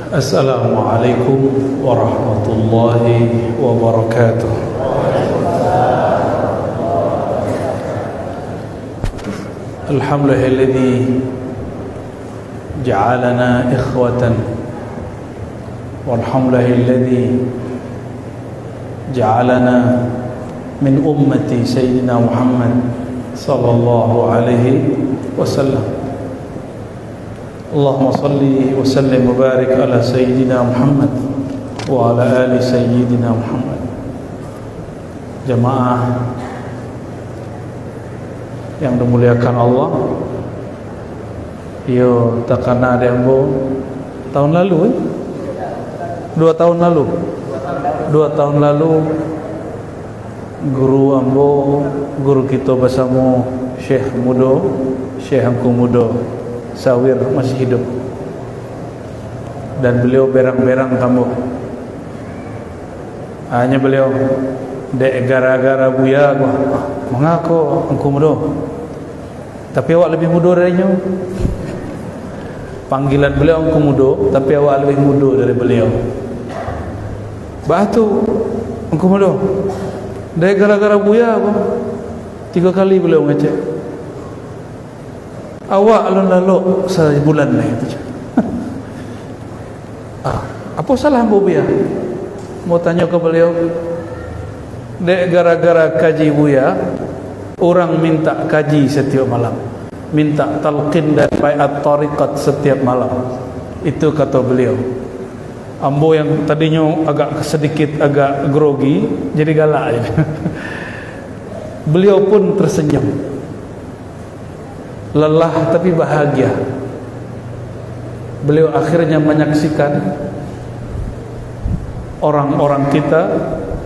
Assalamualaikum warahmatullahi wabarakatuh. Alhamdulillahilladzi ja'alana ikhwatan walhamdulillahilladzi ja'alana min ummati sayyidina Muhammad sallallahu alaihi wasallam. Allahumma salli wa sallim wa barik ala sayyidina Muhammad wa ala ali sayyidina Muhammad. Jamaah yang dimuliakan Allah, yo takana ada yang tahun lalu 2 tahun lalu 2 tahun lalu guru ambo, guru kita bersama Syekh Mudo, Syekh Angku Mudo Sawir masih hidup, dan beliau berang-berang kamu. Hanya beliau dek gara-gara buya gua mengaku Angku Mudo, tapi awak lebih muda darinya. Panggilan beliau Angku Mudo, tapi awak lebih muda dari beliau. Batu Angku Mudo, dek gara-gara buya gua 3 kali beliau ngecek. Awak alun-alun sebulan lah itu. Apa salah Mbu Buya? Mau tanya ke beliau. Dek gara-gara kaji Buya, orang minta kaji setiap malam, minta talqin dan baiat tariqat setiap malam. Itu kata beliau. Ambo yang tadinya agak sedikit agak grogi jadi galak. Beliau pun tersenyum. Lelah tapi bahagia. Beliau akhirnya menyaksikan orang-orang kita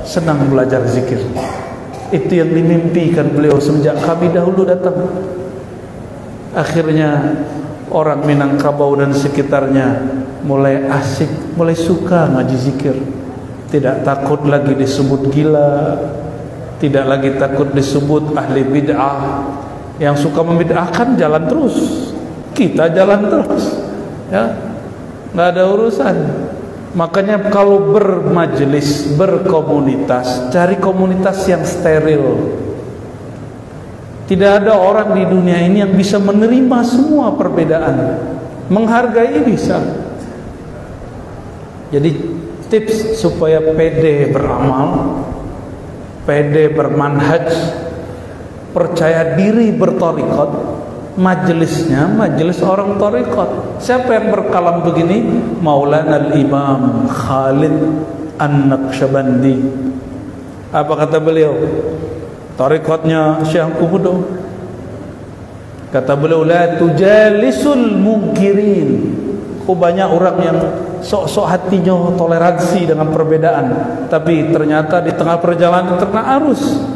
senang belajar zikir. Itu yang dimimpikan beliau semenjak kami dahulu datang. Akhirnya orang Minangkabau dan sekitarnya mulai asik, mulai suka ngaji zikir. Tidak takut lagi disebut gila, tidak lagi takut disebut ahli bid'ah. Yang suka membid'ahkan jalan terus, kita jalan terus, ya, nggak ada urusan. Makanya kalau bermajelis, berkomunitas, cari komunitas yang steril. Tidak ada orang di dunia ini yang bisa menerima semua perbedaan, menghargai bisa. Jadi tips supaya pede beramal, pede bermanhaj, percaya diri bertariqat, majelisnya majelis orang tariqat. Siapa yang berkalam begini? Maulana al-Imam Khalid An-Naqsyabandi. Apa kata beliau? Tariqatnya Syekh Angku Mudo. Kata beliau, la tujalisul munkirin. Banyak orang yang sok-sok hatinya toleransi dengan perbedaan, tapi ternyata di tengah perjalanan terkena arus.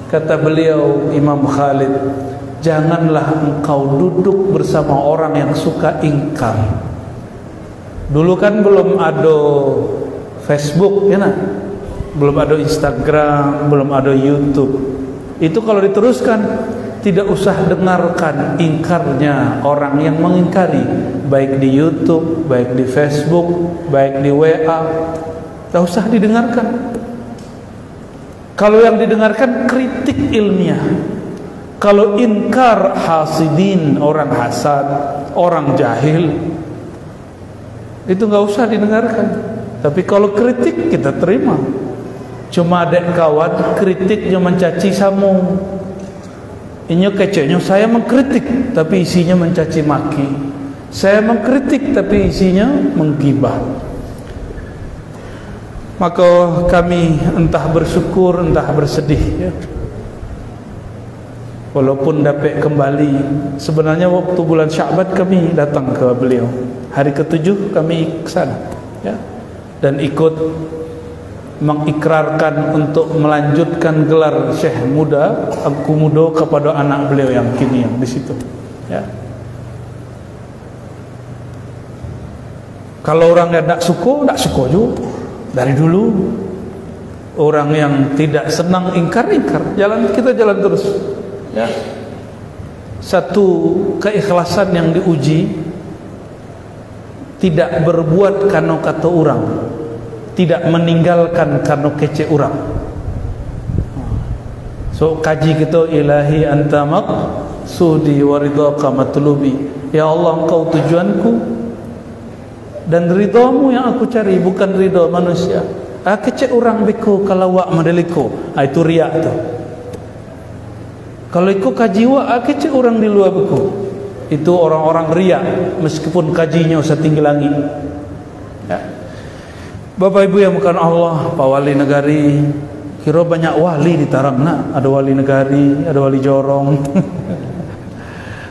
Kata beliau Imam Khalid, janganlah engkau duduk bersama orang yang suka ingkar. Dulu kan belum ada Facebook, ya nah? Belum ada Instagram, belum ada YouTube. Itu kalau diteruskan, tidak usah dengarkan ingkarnya orang yang mengingkari, baik di YouTube, baik di Facebook, baik di WA. Tidak usah didengarkan. Kalau yang didengarkan kritik ilmiah. Kalau inkar hasidin, orang hasad, orang jahil, itu nggak usah didengarkan. Tapi kalau kritik kita terima. Cuma ada kawan kritiknya mencaci samu, ini kecenya saya mengkritik tapi isinya mencaci maki. Saya mengkritik tapi isinya menggibah. Maka kami entah bersyukur entah bersedih, ya. Walaupun dapat kembali, sebenarnya waktu bulan Sya'ban kami datang ke beliau. Hari ke-7 kami ke sana, ya. Dan ikut mengikrarkan untuk melanjutkan gelar Syekh Muda Angku Mudo kepada anak beliau yang kini yang di situ, ya. Kalau orang yang tak suka juga. Dari dulu orang yang tidak senang ingkar, kita jalan terus, ya. Satu keikhlasan yang diuji tidak berbuat kano kata orang, tidak meninggalkan kano kece orang. So kaji kita, ilahi anta maqsudi wa ridhaka matlubi. Ya Allah, engkau tujuanku dan ridhamu yang aku cari, bukan ridha manusia. Kece orang beko kalau wak mandeliko, itu riak tu. Kalau ikut kaji wak kece orang di luar beko, itu orang-orang riak meskipun kajinya setinggi langit. Ya. Bapak Ibu yang bukan Allah, Pak Wali Negari, kira banyak wali di Taram nak. Ada wali negari, ada wali jorong.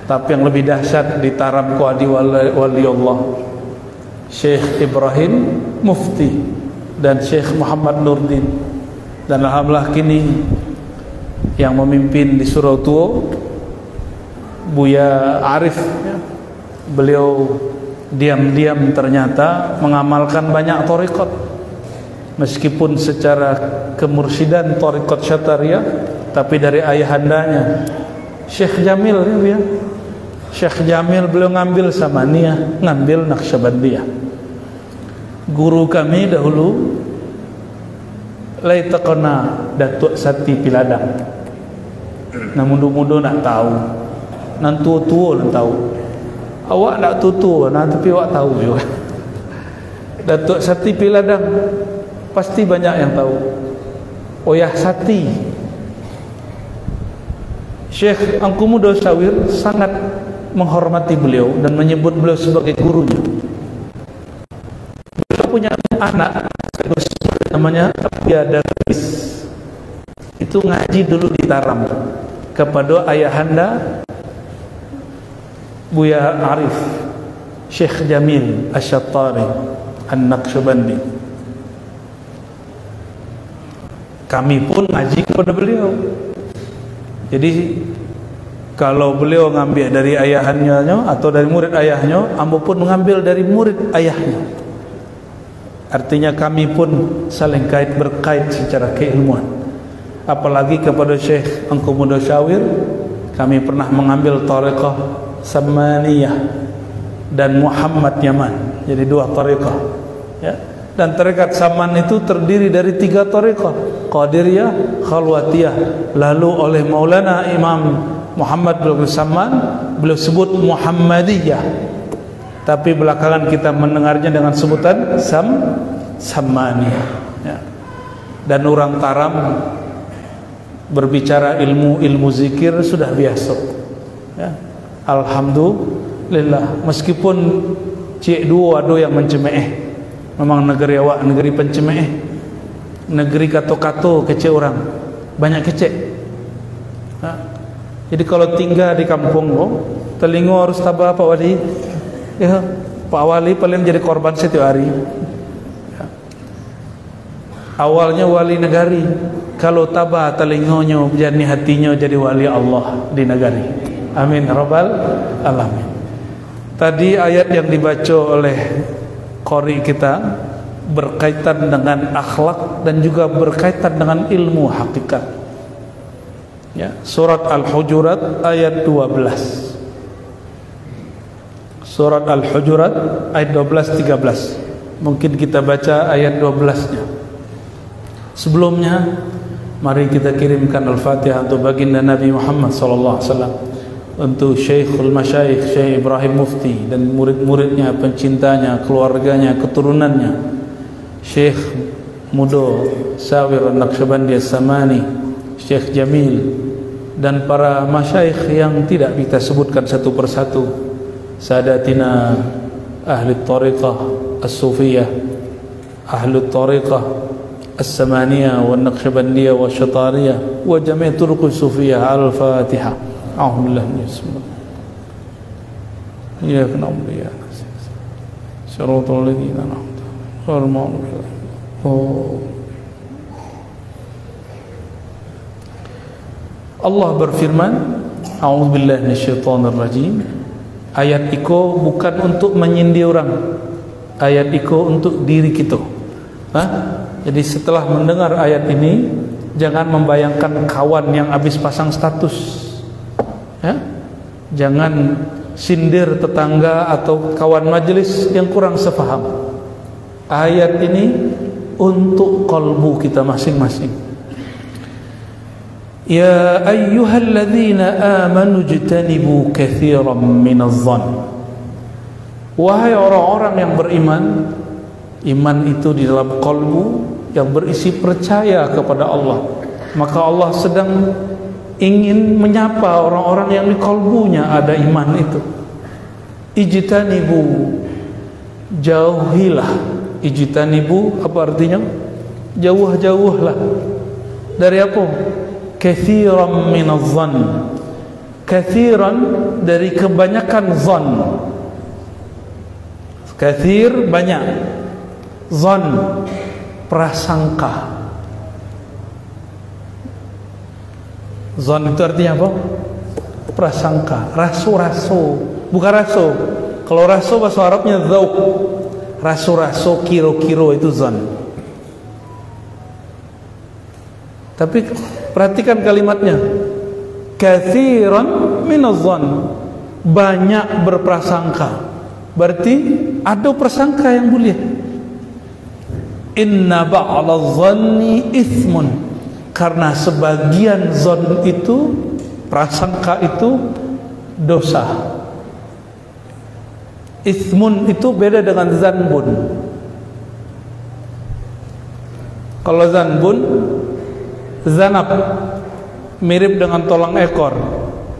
Tapi yang lebih dahsyat di Taram ku adi wali Allah, Syekh Ibrahim Mufti dan Syekh Muhammad Nurdin. Dan alhamdulillah kini yang memimpin di Surau Tua Buya Arif, ya. Beliau diam-diam ternyata mengamalkan banyak thariqat, meskipun secara kemursidan thariqat Syatariah, tapi dari ayahandanya Syekh Jamil, ya. Syekh Jamil beliau ngambil Samaniyah, ngambil Naqsyabandiyah. Guru kami dahulu Laitaqana Datuk Sati Piladang. Nah muda-muda nak tahu, nan tua-tua nak tahu. Awak nak tua-tua, nah tapi awak tahu juga. Datuk Sati Piladang pasti banyak yang tahu. Oyah Sati, Syekh Angku Muda Syawir sangat menghormati beliau dan menyebut beliau sebagai gurunya. Beliau punya anak namanya Abiyada Fis. Itu ngaji dulu di Taram kepada ayahanda Buya Arif, Syekh Jamil Asy-Syattari An-Naqsyabandi. Kami pun ngaji kepada beliau. Jadi kalau beliau ngambil dari ayahannya atau dari murid ayahnya, ambo pun mengambil dari murid ayahnya. Artinya kami pun saling berkait secara keilmuan. Apalagi kepada Syekh Angku Muda Syawir, kami pernah mengambil thariqah Samaniyah dan Muhammad Yaman. Jadi dua thariqah, ya. Dan thariqat Saman itu terdiri dari 3 thariqah, Qadiriyah, Khalwatiyah. Lalu oleh Maulana Imam Muhammad bin Saman beliau sebut Muhammadiyah, tapi belakangan kita mendengarnya dengan sebutan Samaniyah, ya. Dan orang Taram berbicara ilmu zikir sudah biasa, ya. Alhamdulillah, meskipun cik dua ada yang mencemeh. Memang negeri awak negeri pencemeh, negeri kato-kato kecek orang, banyak kecek. Jadi kalau tinggal di kampung telingo harus tabah Pak Wali, ya, Pak Wali paling jadi korban setiap hari, ya. Awalnya wali negari, kalau tabah telingonya jadi hatinya jadi wali Allah di negari. Amin rabbal alamin. Tadi ayat yang dibaca oleh qari kita berkaitan dengan akhlak dan juga berkaitan dengan ilmu hakikat, ya. Surat Al-Hujurat ayat 12. Surat Al-Hujurat ayat 12-13. Mungkin kita baca ayat 12-nya. Sebelumnya mari kita kirimkan Al-Fatihah untuk baginda Nabi Muhammad sallallahu alaihi wasallam, untuk Syekhul Masyayikh Syekh Ibrahim Mufti dan murid-muridnya, pencintanya, keluarganya, keturunannya, Syekh Muda Syawir An-Naqsyabandi As-Samani, Syekh Jamil, dan para masyayikh yang tidak kita sebutkan satu persatu, sadatina ahli tariqah as-sufiyah, ahli tariqah as-samaniyah wa an-naqsyabandiyah wa asy-syatariyah wa jami' turuq as-sufiyah. Al-Fatihah. A'udzubillahi minasyaitonir rajim. Ya na'budu wa nasta'in. Shiratal ladzina an'amta 'alaihim. Allah berfirman, A'udzubillahi minasyaitonir rajim. Ayat iko bukan untuk menyindir orang, ayat iko untuk diri kita. Jadi setelah mendengar ayat ini, jangan membayangkan kawan yang habis pasang status, ya? Jangan sindir tetangga atau kawan majelis yang kurang sepaham. Ayat ini untuk kalbu kita masing-masing. Ya ayyuhalladzina amanu jtanibu katsiran minadh-dhann. Wahai orang-orang yang beriman, iman itu di dalam kalbu yang berisi percaya kepada Allah. Maka Allah sedang ingin menyapa orang-orang yang di kalbunya ada iman itu. Ijtanibu, jauhilah. Ijtanibu apa artinya? Jauh-jauhlah. Dari apa? Katsiran minadh-dhann. Katsiran dari kebanyakan zan. Katsir banyak, zan prasangka. Zan itu artinya apa? Prasangka, raso-raso, bukan raso. Kalau raso bahasa Arabnya dzauq. Raso-raso, kiro-kiro itu zan. Tapi perhatikan kalimatnya. Katsiran minadh-dhann, banyak berprasangka. Berarti ada prasangka yang boleh. Inna ba'dadh-dhanni itsmun, karena sebagian zon itu, prasangka itu dosa. Itsmun itu beda dengan zanbun. Kalau zanbun, zanab mirip dengan tolang ekor.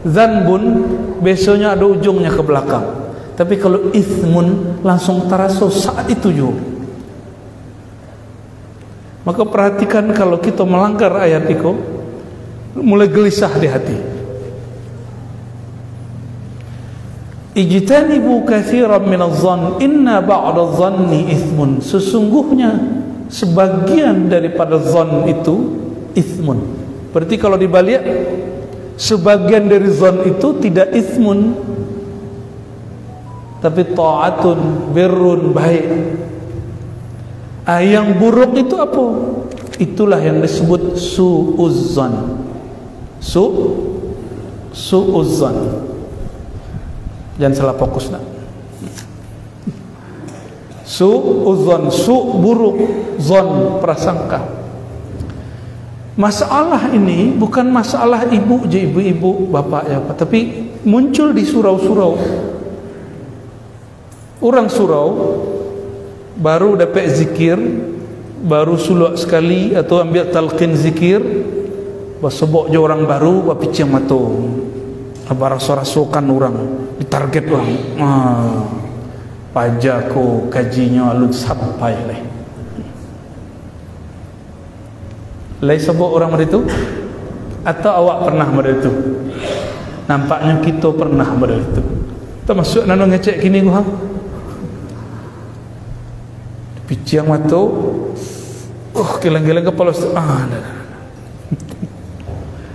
Zanbun besoknya ada ujungnya ke belakang. Tapi kalau itsmun langsung terasa saat itu juga. Maka perhatikan kalau kita melanggar ayat itu, mulai gelisah di hati. Ijtanibu katsiran minadh-dhann inna ba'dadh-dhanni itsmun. Sesungguhnya sebagian daripada zon itu itsmun. Berarti kalau dibalik, sebagian dari zon itu tidak itsmun, tapi ta'atun, birrun, baik. Yang buruk itu apa? Itulah yang disebut su'uzzan. Su'uzzan. Jangan salah fokus nak. Su'uzzan, buruk, zon, prasangka. Masalah ini bukan masalah ibu-ibu, bapak ya, tapi muncul di surau-surau. Orang surau baru dapat zikir, baru suluk sekali atau ambil talqin zikir, basebok je orang baru, bapicang mato, apa rasa-rasakan orang, ditarget orang. Pajaku kajinya alun sampai leh. Leh sebok orang itu, atau awak pernah itu? Nampaknya kita pernah itu. Termasuk nano ngecek kini gua. Piciang mata, geleng-geleng kepala.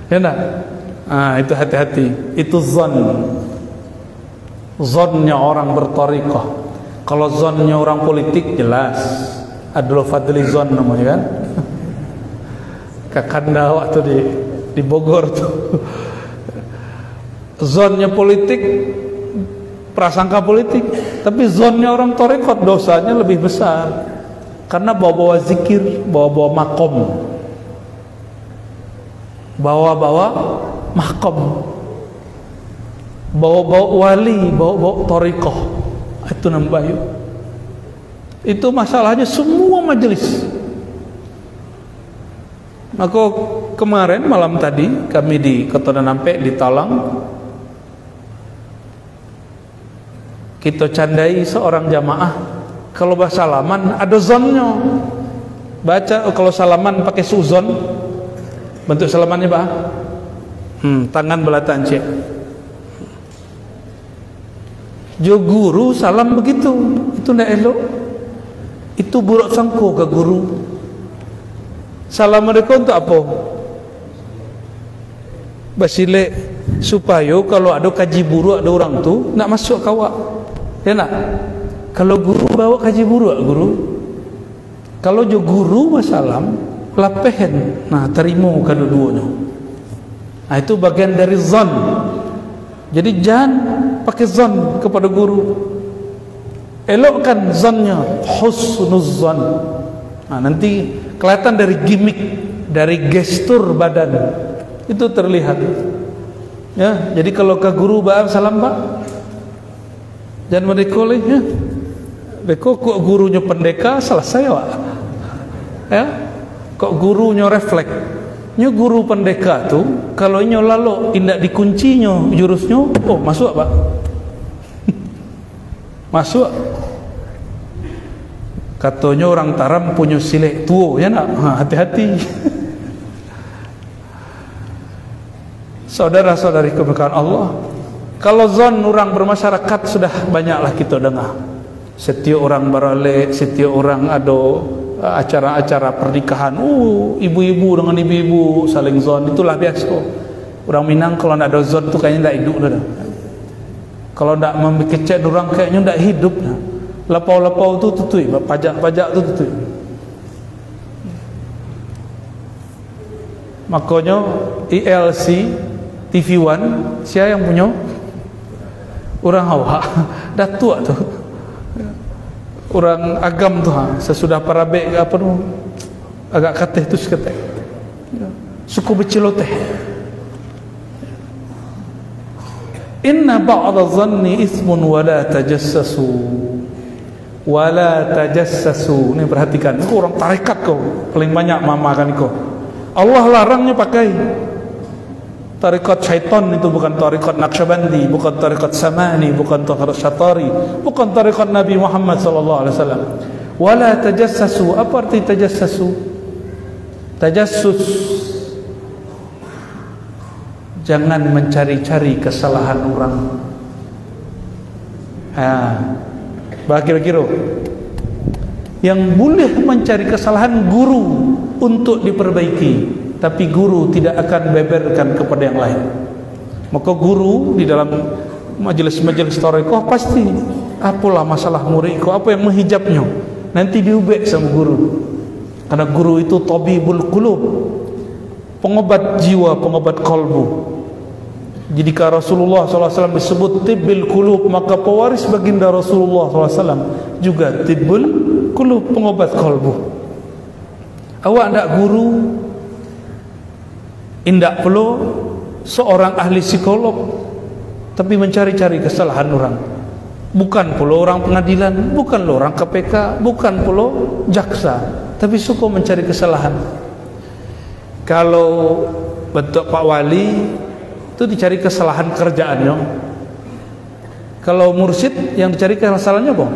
Ya nak? Itu hati-hati. Itu zon. Zonnya orang bertariqah. Kalau zonnya orang politik jelas. Abdul Fadli zon namanya kan? Kakanda waktu di Bogor tuh. Zonnya politik, prasangka politik, tapi zonnya orang tarekat dosanya lebih besar karena bawa-bawa zikir, bawa-bawa makom, bawa-bawa makom, bawa-bawa wali, bawa-bawa tarekat. Itu nambayu. Itu masalahnya semua majelis. Maka kemarin malam tadi kami di Kota Nampe di Talang, kita candai seorang jamaah, kalau bahasa salaman ada zonnya. Baca kalau salaman pakai suzon, bentuk salamannya bah, tangan belatan cek. Jo guru salam begitu, itu ndak elok. Itu buruk sangko ke guru. Salam mereka untuk apa? Basile supaya kalau ada kaji buruk ada orang tu nak masuk kawak. Ya nak? Kalau guru bawa kaji buruk guru. Kalau jo guru masalam lapehen. Nah, terima kedua-duanya. Nah, itu bagian dari zon. Jadi jangan pakai zon kepada guru, elokkan zonnya, husnuz zon. Nah, nanti kelihatan dari gimmick, dari gestur badan itu terlihat. Ya, jadi kalau ke guru ba'am salam pak, jangan mendekoleh ya. Beko kok gurunya pendeka selesai pak. Ya, kok gurunya refleks. Nyo guru pendeka tuh kalau nyo lalu indak dikuncinya jurusnya, oh masuk pak. Masuk. Katanya orang Taram punya silek tua ya nak, hati-hati. Saudara-saudari keberkahan Allah, kalau zon orang bermasyarakat sudah banyaklah kita dengar. Setiap orang barale, setiap orang ada acara-acara pernikahan, ibu-ibu dengan ibu-ibu saling zon, itulah biasa. Orang Minang kalau tidak ada zon tu kayaknya tidak hidup dah. Kalau tidak memikirkan orang kayaknya tidak hidup. Lapau-lapau tu tutui, pajak-pajak tu tutui. Makanya ILC TV1 siapa yang punya? Orang Hawa dah tua tu. Orang agam tu sesudah parabek apa tu agak kateh tu seketeh. Suku berceloteh. Inna ba'da dhanni ismun wa la tajassasu. Wa la tajassasu. Ni perhatikan, kau orang tarekat kau paling banyak mamakan kau. Allah larangnya pakai tarekat syaitan, itu bukan tarekat Naqsyabandi, bukan tarekat Samani, bukan tarekat Syatari, bukan tarekat Nabi Muhammad sallallahu alaihi wasallam. Wala tajassasu, apa arti tajassasu? Tajassus, jangan mencari-cari kesalahan orang. Kira-kira yang boleh mencari kesalahan guru untuk diperbaiki, tapi guru tidak akan beberkan kepada yang lain. Maka guru di dalam majelis-majelis tarekat pasti apalah masalah muridku, apa yang menghijabnya, nanti diubek sama guru. Karena guru itu tabibul qulub, pengobat jiwa, pengobat kalbu. Jadi kalau Rasulullah SAW disebut tibbil qulub, maka pewaris baginda Rasulullah SAW juga tibbul qulub, pengobat kalbu. Awak ndak guru, indak perlu seorang ahli psikolog, tapi mencari-cari kesalahan orang. Bukan pula orang pengadilan, bukan pula orang KPK, bukan pula jaksa, tapi suka mencari kesalahan. Kalau bentuk Pak Wali itu dicari kesalahan kerjaannya. Kalau mursyid yang dicari kesalahannya apa?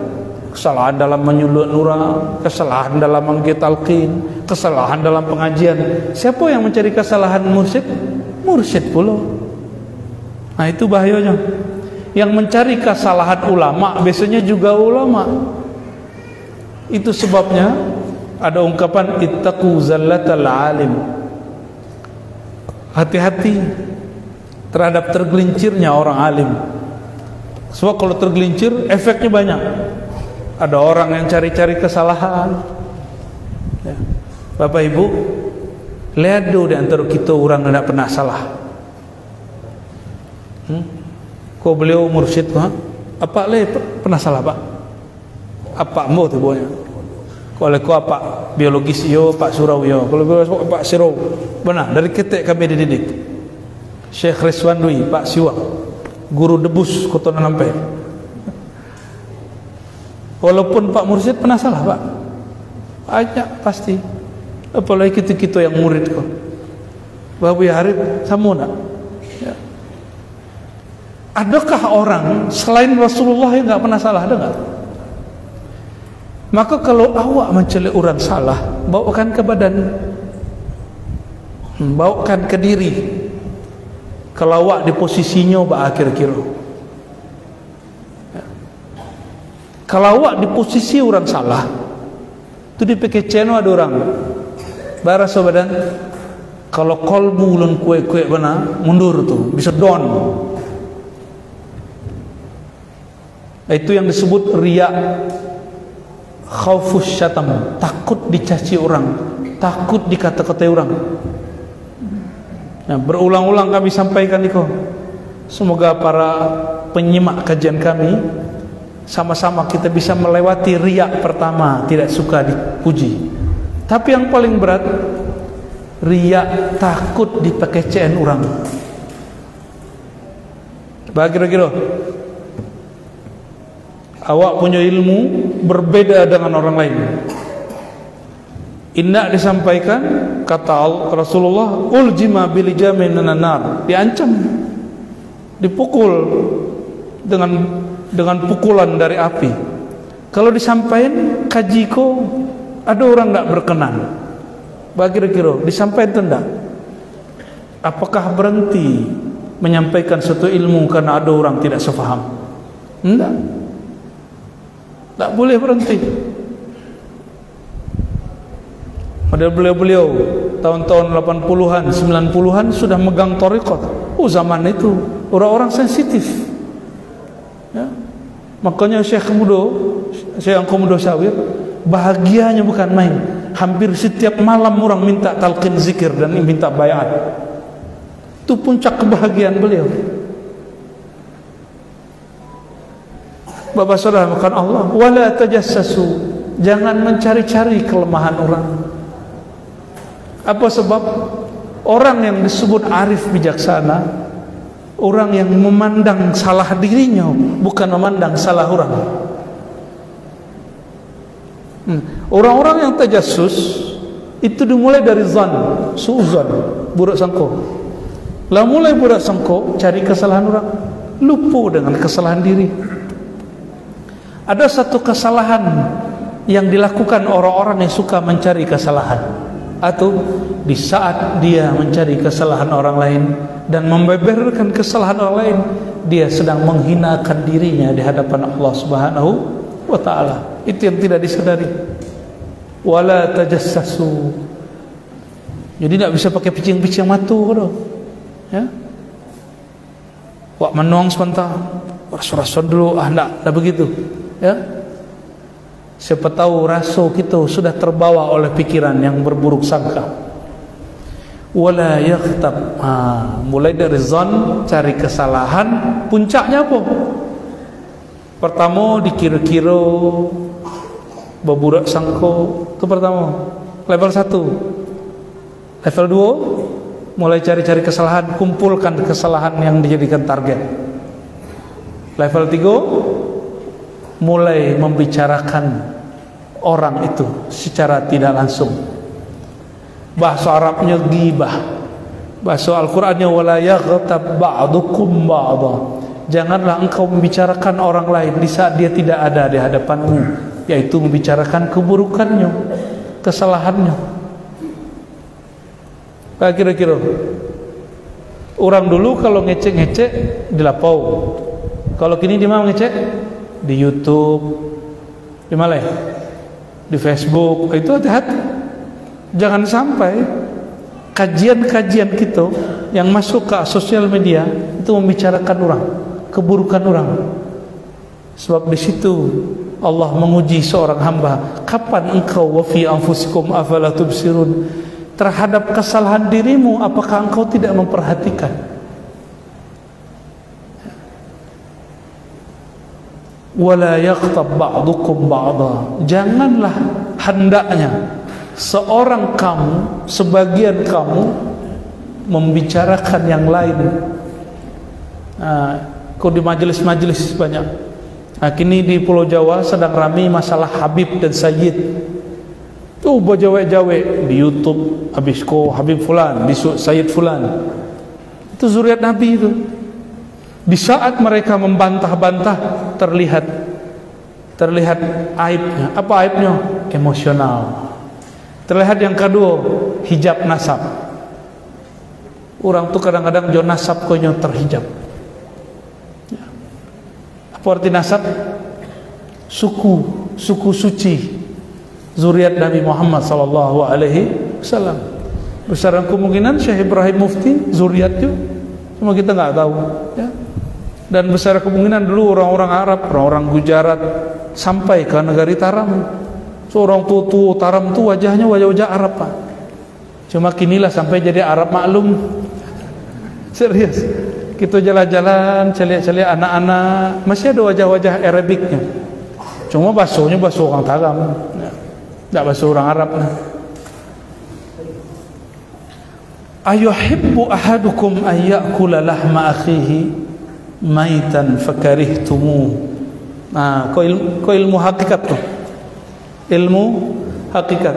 Kesalahan dalam menyulut nurang, kesalahan dalam menggetalkin, kesalahan dalam pengajian. Siapa yang mencari kesalahan mursyid? Mursyid pula. Nah itu bahayanya. Yang mencari kesalahan ulama biasanya juga ulama. Itu sebabnya ada ungkapan ittaqu zallatal alim. Hati-hati terhadap tergelincirnya orang alim. Sebab kalau tergelincir efeknya banyak. Ada orang yang cari-cari kesalahan. Ya. Bapak Ibu, lihat dulu di antara kita orang yang tidak pernah salah. Kau beliau mursyid, apa le pernah salah pak? Apa mau tu bonya? Kalau kau apa biologis yo, Pak Surau yo. Kalau biologis Pak Surau, benar dari ketek kami dididik. Syekh Rizwan Dwi, Pak Siwa, guru debus Kota Nampe. Walaupun Pak Mursyid pernah salah Pak, banyak pasti. Apalagi kita yang murid kok. Babu ya Harif, sama nak? Ya. Adakah orang selain Rasulullah yang nggak pernah salah? Ada nggak? Maka kalau awak mencela orang salah, bawakan ke badan, bawakan ke diri. Kalau awak di posisinya berakhir kira. Kalau awak di posisi orang salah, itu di PKC ada orang barasa badan. Kalau kolbu ulun kue-kue benar mundur tuh, bisa down. Itu yang disebut riya, khaufus syatam, takut dicaci orang, takut dikata-katai orang. Nah, berulang-ulang kami sampaikan itu. Semoga para penyimak kajian kami sama-sama kita bisa melewati riak pertama, tidak suka dipuji. Tapi yang paling berat, riak takut dipakai CN orang. Kira-kira awak punya ilmu berbeda dengan orang lain. Indah disampaikan, kata Rasulullah, uljima bilijamin minan nar, diancam, dipukul dengan pukulan dari api. Kalau disampaikan kajiko, ada orang tidak berkenan. Kira-kira disampaikan itu tidak? Apakah berhenti menyampaikan suatu ilmu karena ada orang tidak sepaham? Tidak. Tak boleh berhenti. Padahal beliau-beliau tahun-tahun 80-an, 90-an sudah megang thariqat. Zaman itu orang-orang sensitif. Ya. Makanya Syekh Komodo Syawir bahagianya bukan main. Hampir setiap malam orang minta talqin zikir dan minta bayat. Itu puncak kebahagiaan beliau. Bapak saudara, makan Allah, wala tajassasu, jangan mencari-cari kelemahan orang. Apa sebab? Orang yang disebut arif bijaksana, orang yang memandang salah dirinya, bukan memandang salah orang. Orang-orang yang tajassus itu dimulai dari zan, suuzan, buruk sangka. Lah mulai buruk sangka, cari kesalahan orang, lupa dengan kesalahan diri. Ada satu kesalahan yang dilakukan orang-orang yang suka mencari kesalahan, atau di saat dia mencari kesalahan orang lain dan membeberkan kesalahan orang lain, dia sedang menghinakan dirinya di hadapan Allah Subhanahu wa ta'ala. Itu yang tidak disadari. Wala tajassasu, jadi tidak bisa pakai picing-picing matu ya. Wak menuang sebentar, rasa-rasa dulu, tidak begitu ya. Siapa tahu rasa kita sudah terbawa oleh pikiran yang berburuk sangka. Wala yaghtab, mulai dari zon, cari kesalahan. Puncaknya apa? Pertama dikira-kira, berburuk sangka. Itu pertama, level 1. Level 2, mulai cari-cari kesalahan, kumpulkan kesalahan yang dijadikan target. Level 3, mulai membicarakan orang itu secara tidak langsung. Bahasa Arabnya ghibah, bahasa Al-Qur'annya wala yaghtab ba'dukum ba'dha. Janganlah engkau membicarakan orang lain di saat dia tidak ada di hadapanmu, yaitu membicarakan keburukannya, kesalahannya. Kira-kira orang dulu kalau ngecek-ngecek di lapau, kalau kini di mana ngecek? Di YouTube, di mana? Di Facebook. Itu hati-hati, jangan sampai kajian-kajian kita yang masuk ke sosial media itu membicarakan orang, keburukan orang. Sebab di situ Allah menguji seorang hamba, kapan engkau wa fi anfusikum afala tubsirun, terhadap kesalahan dirimu apakah engkau tidak memperhatikan? Wala yaghtab ba'dukum ba'dha, janganlah hendaknya seorang kamu, sebagian kamu membicarakan yang lain. Kau di majelis-majelis banyak. Kini di Pulau Jawa sedang ramai masalah Habib dan Sayyid. Tuh berjawe-jawe di YouTube, habis ko Habib fulan, besok Sayyid fulan. Itu zuriat Nabi itu. Di saat mereka membantah-bantah, terlihat aibnya. Apa aibnya? Emosional. Terlihat yang kedua, hijab nasab. Orang tuh kadang-kadang jo nasab konyo terhijab. Apa arti nasab? Suku suci, zuriat Nabi Muhammad sallallahu alaihi wasallam. Besar kemungkinan Syekh Ibrahim Mufti zuriat juga, cuma kita nggak tahu ya. Dan besar kemungkinan dulu orang-orang Arab, orang-orang Gujarat sampai ke negari Taram. Seorang tua Taram itu wajahnya wajah-wajah Arab, Pak. Cuma kinilah sampai jadi Arab maklum. Serius. kita jalan-jalan, celik-celik anak-anak, masih ada wajah-wajah Arabiknya. Cuma basuhnya basuh orang Taram, tidak basuh orang Arab. Ayuhibbu ahadukum an ya'kula lahma akhihi maitan fakarihtumuh. Nah, ko ilmu hakikat tuh. Ilmu hakikat.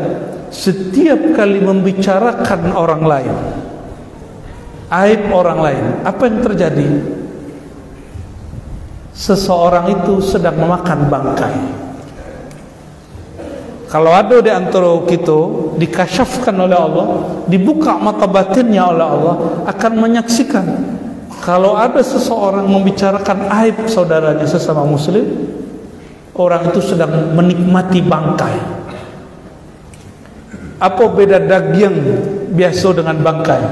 Setiap kali membicarakan orang lain, aib orang lain, apa yang terjadi? Seseorang itu sedang memakan bangkai. Kalau ada di antara kita dikasyafkan oleh Allah, dibuka mata batinnya oleh Allah, akan menyaksikan kalau ada seseorang membicarakan aib saudaranya sesama muslim, orang itu sedang menikmati bangkai. Apa beda daging biasa dengan bangkai?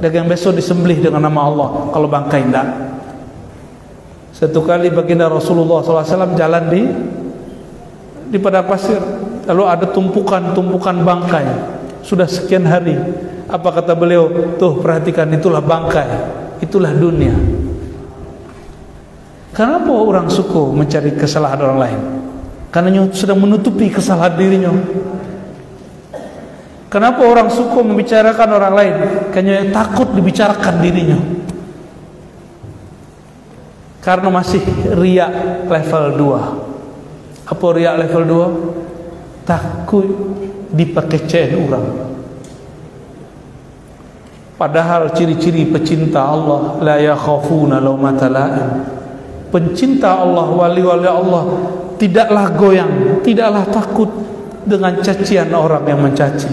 Daging biasa disembelih dengan nama Allah, kalau bangkai tidak. Satu kali baginda Rasulullah SAW jalan di padang pasir, lalu ada tumpukan bangkai sudah sekian hari. Apa kata beliau? Tuh perhatikan, itulah bangkai, itulah dunia. Kenapa orang suka mencari kesalahan orang lain? Karena sudah menutupi kesalahan dirinya. Kenapa orang suka membicarakan orang lain? Karena takut dibicarakan dirinya. Karena masih riak level 2. Apa riak level 2? Takut dipakecein orang. Padahal ciri-ciri pecinta Allah, la yakhafuna laumata laim. Pencinta Allah, wali-wali Allah, tidaklah goyang, tidaklah takut dengan cacian orang yang mencaci,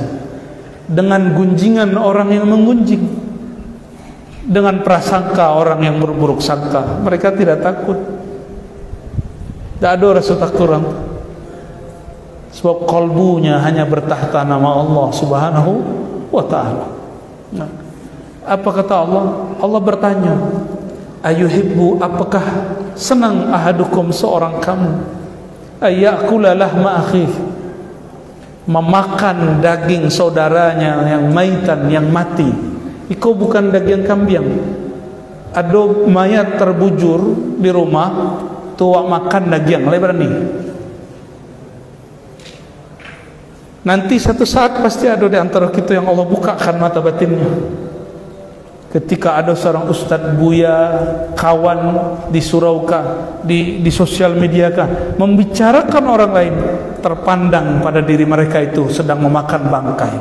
dengan gunjingan orang yang menggunjing, dengan prasangka orang yang berburuk sangka. Mereka tidak takut. Tidak ada rasa takut orang, sebab kalbunya hanya bertahta nama Allah Subhanahu wa ta'ala. Nah, apa kata Allah? Allah bertanya, ayuhibbu, apakah senang ahadukum seorang kamu, ayyakula lahma akhih, memakan daging saudaranya yang maitan, yang mati. Iko bukan daging kambing. Ada mayat terbujur di rumah, tuak makan daging, lebar nih. Nanti satu saat pasti ada di antara kita yang Allah bukakan mata batinnya. Ketika ada seorang ustadz buya, kawan di surau kah, di sosial media kah, membicarakan orang lain, terpandang pada diri mereka itu sedang memakan bangkai.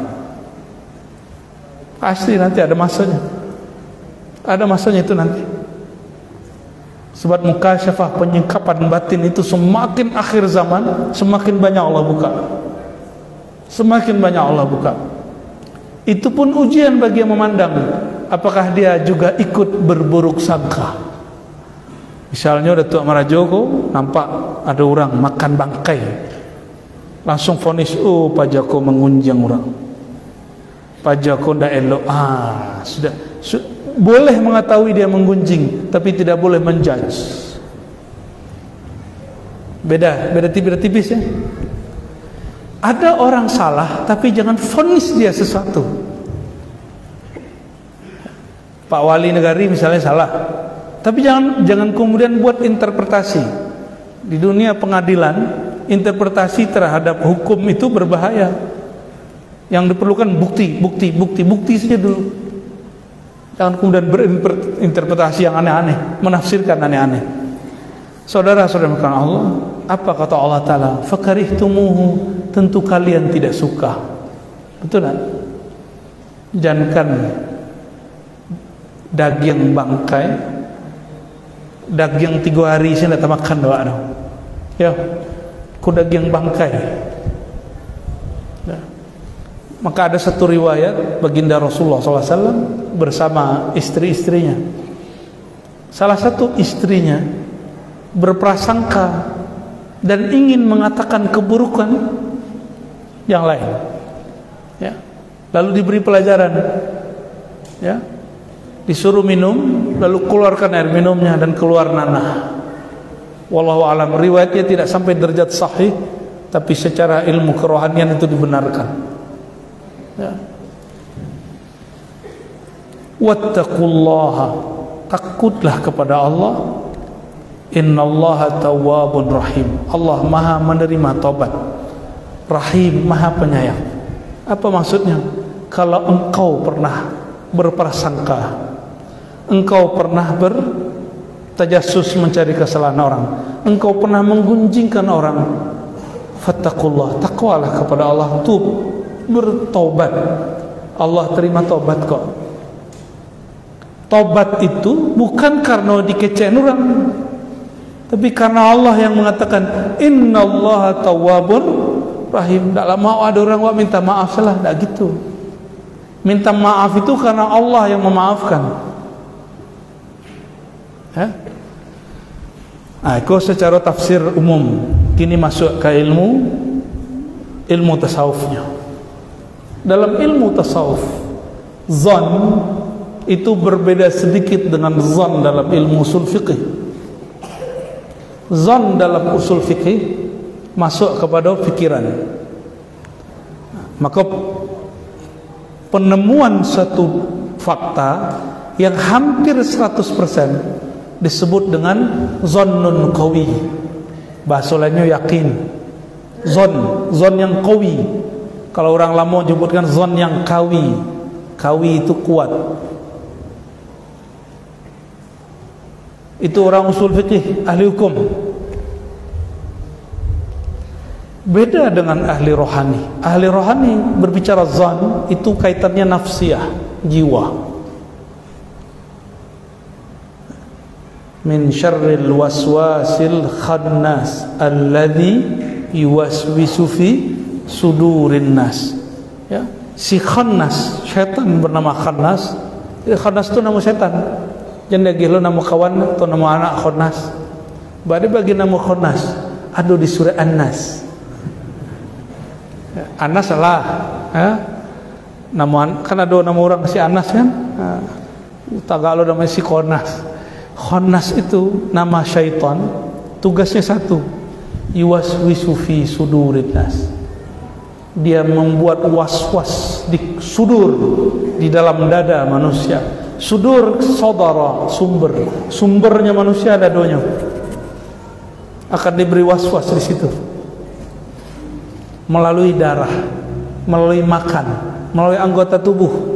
Pasti nanti ada masanya. Ada masanya itu nanti. Sebab mukasyafah, penyingkapan batin itu semakin akhir zaman, semakin banyak Allah buka. Semakin banyak Allah buka. Itu pun ujian bagi yang memandang. Apakah dia juga ikut berburuk sangka? Misalnya Datuk Marajogo nampak ada orang makan bangkai, langsung vonis, oh Pak Joko mengunjang orang, Pak Joko ndak elok. Sudah boleh mengetahui dia menggunjing, tapi tidak boleh menjudge. Beda tipis ya. Ada orang salah, tapi jangan vonis dia sesuatu. Pak Wali Negari misalnya salah, tapi jangan kemudian buat interpretasi. Di dunia pengadilan, interpretasi terhadap hukum itu berbahaya. Yang diperlukan bukti saja dulu. Jangan kemudian berinterpretasi yang aneh-aneh, menafsirkan aneh-aneh. Saudara-saudara Allah, apa kata Allah Ta'ala? Fakarihtumuhu, tentu kalian tidak suka. Betul tak? Jangankan daging bangkai, daging 3 hari saya tidak makan doa. Ya, ku daging bangkai. Ya. Maka ada satu riwayat baginda Rasulullah SAW bersama istri-istrinya. Salah satu istrinya berprasangka dan ingin mengatakan keburukan yang lain. Ya. Lalu diberi pelajaran. Ya. Disuruh minum, lalu keluarkan air minumnya dan keluar nanah. Wallahu alam, riwayatnya tidak sampai derajat sahih, tapi secara ilmu kerohanian itu dibenarkan. Ya. Wattaqullaha, takutlah kepada Allah. Innallaha tawwabun rahim. Allah maha menerima taubat, rahim, maha penyayang. Apa maksudnya? Kalau engkau pernah berprasangka, engkau pernah bertajassus mencari kesalahan orang, engkau pernah menggunjingkan orang, fattaqullah, takwalah kepada Allah, tub, bertobat. Allah terima tobat kok. Tobat itu bukan karena dikecewain orang, tapi karena Allah yang mengatakan innallaha tawwabun rahim. Tak mau ada orang yang minta maaf salah, tak gitu. Minta maaf itu karena Allah yang memaafkan. Aku secara tafsir umum, kini masuk ke ilmu tasawufnya. Dalam ilmu tasawuf, zon itu berbeda sedikit dengan zon dalam ilmu usul fikih. Zon dalam usul fikih masuk kepada pikiran. Maka penemuan satu fakta yang hampir 100% disebut dengan zonnun qawi. Bahasa lainnya yakin. Zon yang qawi. Kalau orang lama menyebutkan zon yang kawi. Kawi itu kuat. Itu orang usul fikih, ahli hukum. Beda dengan ahli rohani. Ahli rohani berbicara zon itu kaitannya nafsiyah, jiwa. Min syarril waswasil khannas alladzi yuwaswisu fi sudurin nas. Ya, si khannas, syaitan bernama khannas. Khannas itu nama syaitan. Jangan lagi lo nama kawan atau nama anak khannas. Bagi nama khannas, aduh di surah An-Nas. Anas salah, ya? Nama kan ada nama orang si Anas kan? Tagalo namanya si Khonas. Khonas itu nama syaitan. Tugasnya satu, yuwaswisu fi sudurin nas. Dia membuat was-was di sudur, di dalam dada manusia. Sudur saudara, sumbernya manusia ada doanya. Akan diberi was-was di situ. Melalui darah, melalui makan, melalui anggota tubuh.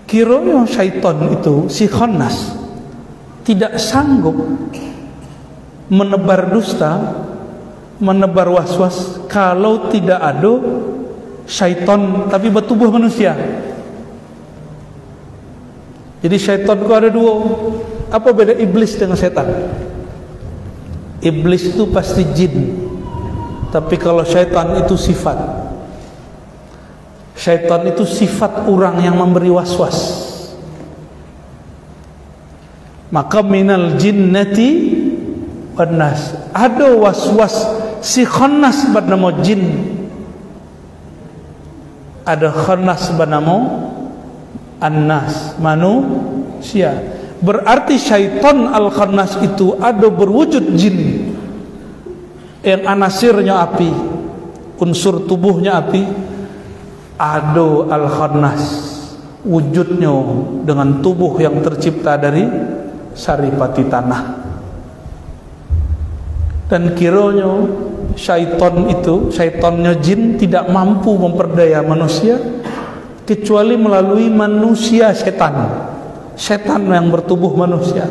Kiranya syaitan itu, si khannas, tidak sanggup menebar dusta, menebar was-was kalau tidak ada syaitan tapi bertubuh manusia. Jadi syaitan itu ada dua. Apa beda iblis dengan setan? Iblis itu pasti jin, tapi kalau syaitan itu sifat. Syaitan itu sifat orang yang memberi was-was. Maka minal jinnati wan nas, ada was-was si khannas bernama jin, ada khannas bernama an-nas, manusia. Berarti syaitan al-khannas itu ada berwujud jin yang anasirnya api, unsur tubuhnya api. Ada al-khannas wujudnya dengan tubuh yang tercipta dari saripati tanah. Dan kiranya syaitan itu, syaitannya jin tidak mampu memperdaya manusia kecuali melalui manusia setan. Setan yang bertubuh manusia.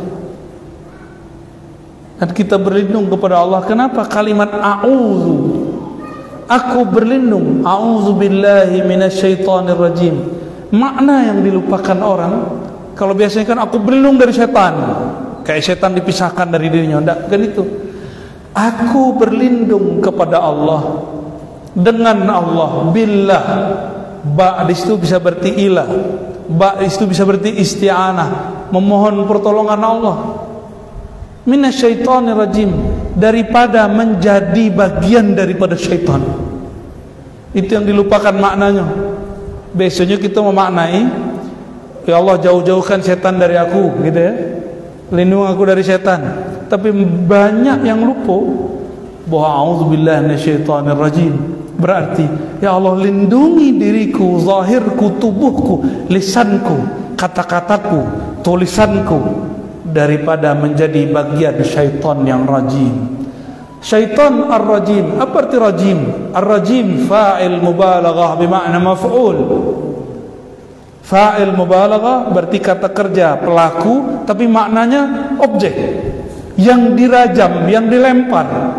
Dan kita berlindung kepada Allah. Kenapa kalimat a'udzu? Aku berlindung, a'udzu billahi minasyaitonir rajim. Makna yang dilupakan orang. Kalau biasanya kan aku berlindung dari setan, kayak setan dipisahkan dari dirinya. Enggak, kan itu. Aku berlindung kepada Allah, dengan Allah, billah. Ba di situ bisa berarti ilah. Ba itu bisa berarti isti'anah, memohon pertolongan Allah. Minasyaitonir rajim, daripada menjadi bagian daripada syaitan. Itu yang dilupakan maknanya. Biasanya kita memaknai, ya Allah jauh-jauhkan setan dari aku, gitu ya. Lindungi aku dari setan. Tapi banyak yang lupa bahwa a'udzubillahi minasyaitonir rajim. Berarti, ya Allah lindungi diriku, zahirku, tubuhku, lisanku, kata-kataku, tulisanku daripada menjadi bagian syaitan yang rajim. Syaitan ar-rajim. Apa arti rajim? Ar-rajim fa'il mubalaghah bermakna maf'ul. Fa'il mubalaghah berarti kata kerja, pelaku, tapi maknanya objek yang dirajam, yang dilempar.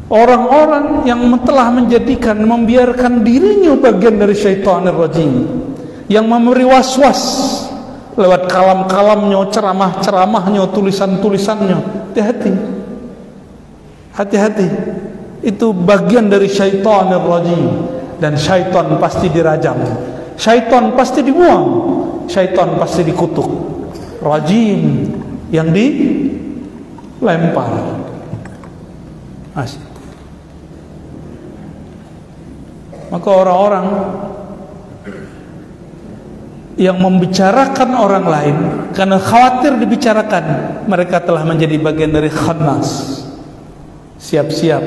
Orang-orang yang telah menjadikan, membiarkan dirinya bagian dari syaitanir rajim, yang memberi was-was lewat kalam-kalamnya, ceramah-ceramahnya, tulisan-tulisannya. Hati-hati, hati-hati. Itu bagian dari syaitanir rajim, dan syaitan pasti dirajam, syaitan pasti dibuang, syaitan pasti dikutuk. Rajim yang dilempar. Asik. Maka orang-orang yang membicarakan orang lain karena khawatir dibicarakan, mereka telah menjadi bagian dari khannas. Siap-siap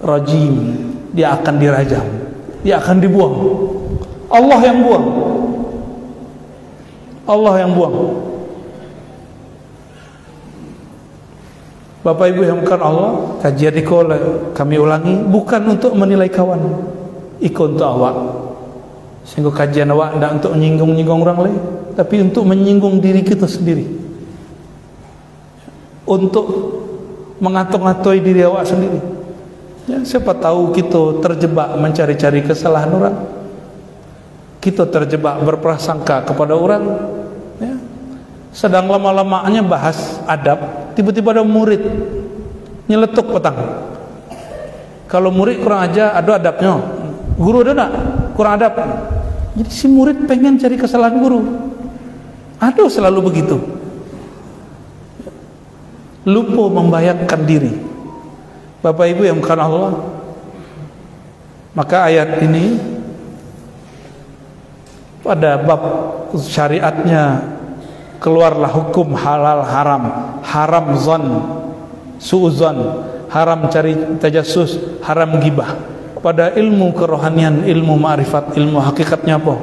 rajim, dia akan dirajam, dia akan dibuang. Allah yang buang, Allah yang buang. Bapak Ibu yang bukan Allah, kajian kami ulangi, bukan untuk menilai kawan, ikut untuk awak. Sehingga kajian awak tidak untuk menyinggung-nyinggung orang lain, tapi untuk menyinggung diri kita sendiri, untuk mengatur-ngatur diri awak sendiri. Ya, siapa tahu kita terjebak mencari-cari kesalahan orang, kita terjebak berprasangka kepada orang, ya. Sedang lama-lamanya bahas adab, tiba-tiba ada murid nyeletuk petang. Kalau murid kurang aja, ada adabnya. Guru ada nak? Kurang adab. Jadi si murid pengen cari kesalahan guru. Ada selalu begitu. Lupa membayangkan diri. Bapak Ibu yang bukan Allah. Maka ayat ini pada bab syariatnya keluarlah hukum halal haram, haram zon, suuzon, haram cari tajassus, haram gibah. Pada ilmu kerohanian, ilmu ma'rifat, ilmu hakikatnya apa?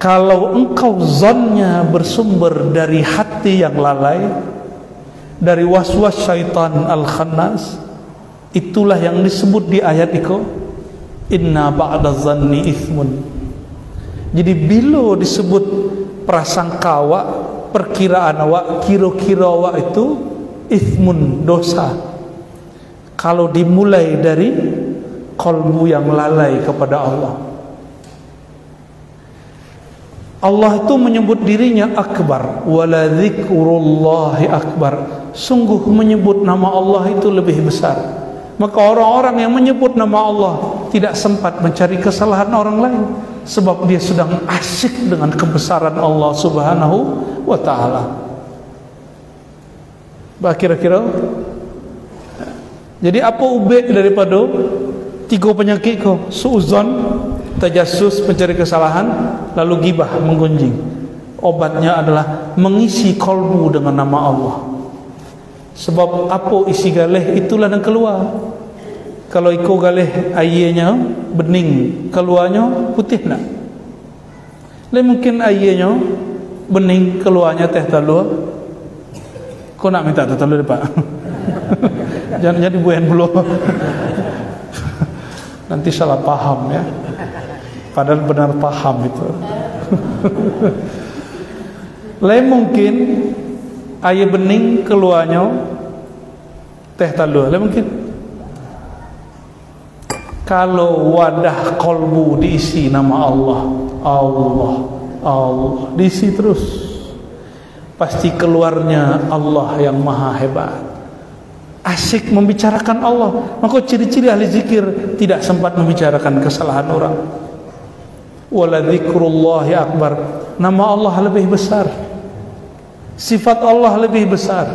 Kalau engkau zonnya bersumber dari hati yang lalai, dari waswas syaitan al-khannas, itulah yang disebut di ayat itu, inna ba'da zanni ithmun. Jadi bila disebut prasangka awak, perkiraan awak, kira-kira awak itu ithmun, dosa. Kalau dimulai dari qalbu yang lalai kepada Allah. Allah itu menyebut dirinya akbar, wala dzikrullahi akbar. Sungguh menyebut nama Allah itu lebih besar. Maka orang-orang yang menyebut nama Allah tidak sempat mencari kesalahan orang lain, sebab dia sedang asyik dengan kebesaran Allah Subhanahu wa ta'ala. Kira-kira jadi apa ubek daripada tiga penyakit kau? Suuzon, tajassus, mencari kesalahan, lalu gibah, menggunjing. Obatnya adalah mengisi kolbu dengan nama Allah. Sebab apa isi galih, itulah yang keluar. Kalau ikut galih airnya bening, keluarnya putih nak. Lain mungkin airnya bening, keluarnya teh telur. Kau nak minta teh telur Pak? Jangan jadi buayan belum. Nanti salah paham ya. Padahal benar paham itu. Lain mungkin air bening keluarnya teh talua. Lain mungkin. Kalau wadah kolbu diisi nama Allah, Allah, Allah, diisi terus, pasti keluarnya Allah yang maha hebat. Asyik membicarakan Allah. Maka ciri-ciri ahli zikir tidak sempat membicarakan kesalahan orang. Wala dzikrullahi akbar. Nama Allah lebih besar, sifat Allah lebih besar,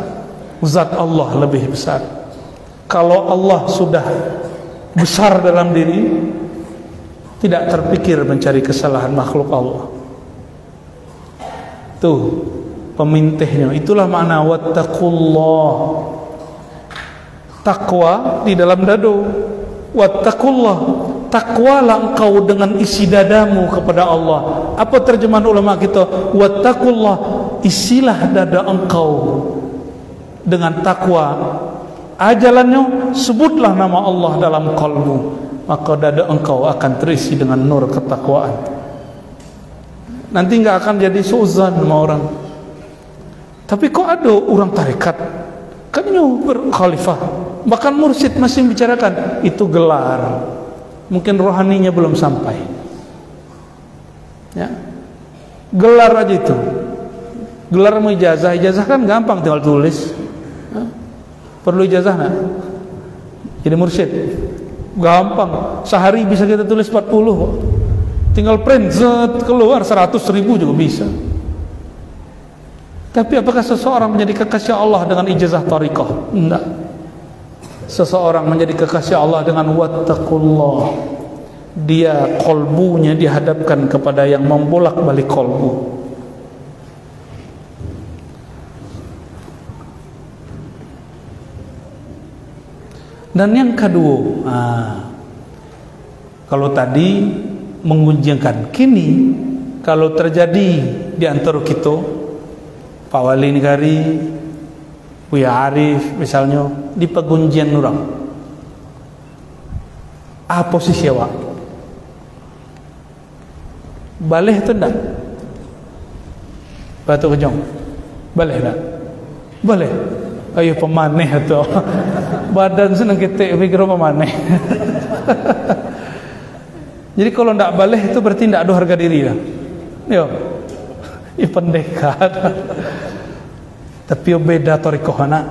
zat Allah lebih besar. Kalau Allah sudah besar dalam diri, tidak terpikir mencari kesalahan makhluk Allah. Tuh pemintihnya. Itulah makna wattaqullah. takwa di dalam dado. Wattaqullah, takwalah engkau dengan isi dadamu kepada Allah. Apa terjemahan ulama kita? Wattaqullah, isilah dada engkau dengan takwa. Ajalannya, sebutlah nama Allah dalam kalbu, maka dada engkau akan terisi dengan nur ketakwaan. Nanti enggak akan jadi suuzan sama orang. Tapi kok ada orang tarekat kan berkhalifah, bahkan mursyid masih membicarakan itu gelar, mungkin rohaninya belum sampai, ya. Gelar aja itu, gelar mau ijazah, ijazah kan gampang tinggal tulis, ya. Perlu ijazah nak jadi mursyid? Gampang, sehari bisa kita tulis 40, tinggal print, keluar 100.000 juga bisa. Tapi apakah seseorang menjadi kekasih Allah dengan ijazah thariqah? Enggak. Seseorang menjadi kekasih Allah dengan wattaqullah, dia kolbunya dihadapkan kepada yang membolak-balik kolbu. Dan yang kedua, kalau tadi mengunjingkan, kini kalau terjadi di antara kita, Pak Wali Negari, Buya Arif misalnya, di pegunjian orang, apa posisi awak? Boleh atau enggak? Batu Kejong, boleh enggak? Boleh. Ayo pemaneh atau badan senang ketek pikir pemaneh. Jadi kalau enggak boleh itu berarti enggak ada harga diri lah. Yo. Pendekat. Tapi beda thariqah anak.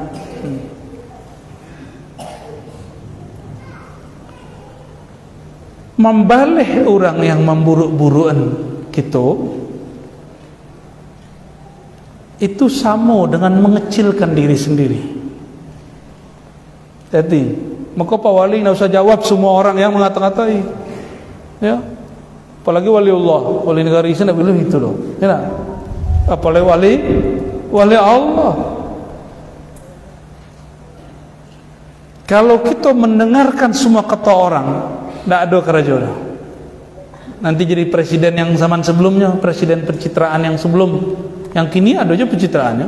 Membalih orang yang memburuk-burukan gitu, itu sama dengan mengecilkan diri sendiri. Jadi maka Pak Wali tidak usah jawab semua orang yang mengata-ngatai, ya. Apalagi waliullah, wali negara Islam tidak boleh itu loh, ya. Apalagi wali Allah. Kalau kita mendengarkan semua kata orang, tidak ada kerajaan. Nanti jadi presiden yang zaman sebelumnya, presiden pencitraan yang sebelum, yang kini ada aja pencitraannya,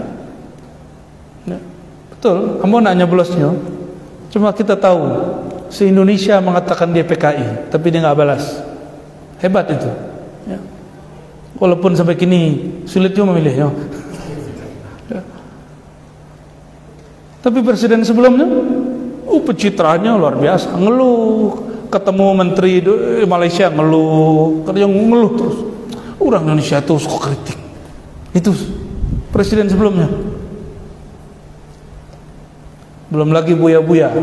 ya. Betul, kamu nak nyeblosnya. Cuma kita tahu, se-Indonesia mengatakan dia PKI, tapi dia nggak balas. Hebat itu, ya. Walaupun sampai kini sulit juga memilihnya, ya. Tapi presiden sebelumnya, pencitraannya luar biasa, ngeluh. Ketemu menteri Malaysia ngeluh, kerja ngeluh terus. Orang Indonesia itu suka kritik. Itu presiden sebelumnya. Belum lagi buya-buya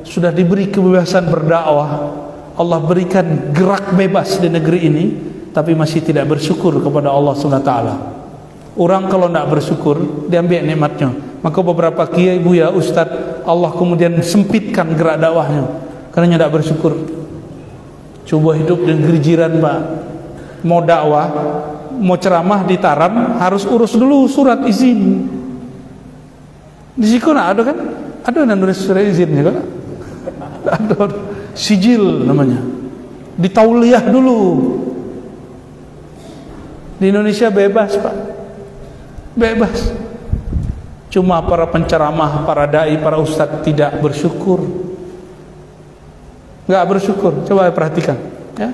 sudah diberi kebebasan berdakwah, Allah berikan gerak bebas di negeri ini, tapi masih tidak bersyukur kepada Allah SWT. Orang kalau tidak bersyukur, diambil nikmatnya. Maka beberapa kiai, buya, ustadz, Allah kemudian sempitkan gerak dakwahnya karena tidak bersyukur. Coba hidup di negeri jiran, Pak. Mau dakwah, mau ceramah di Taram, harus urus dulu surat izin. Di Sikona ada kan? Ada yang nulis surat izinnya kan? Ada, sijil namanya. Ditauliah dulu. Di Indonesia bebas, Pak. Bebas. Cuma para penceramah, para dai, para ustadz tidak bersyukur. Enggak bersyukur. Coba perhatikan, ya.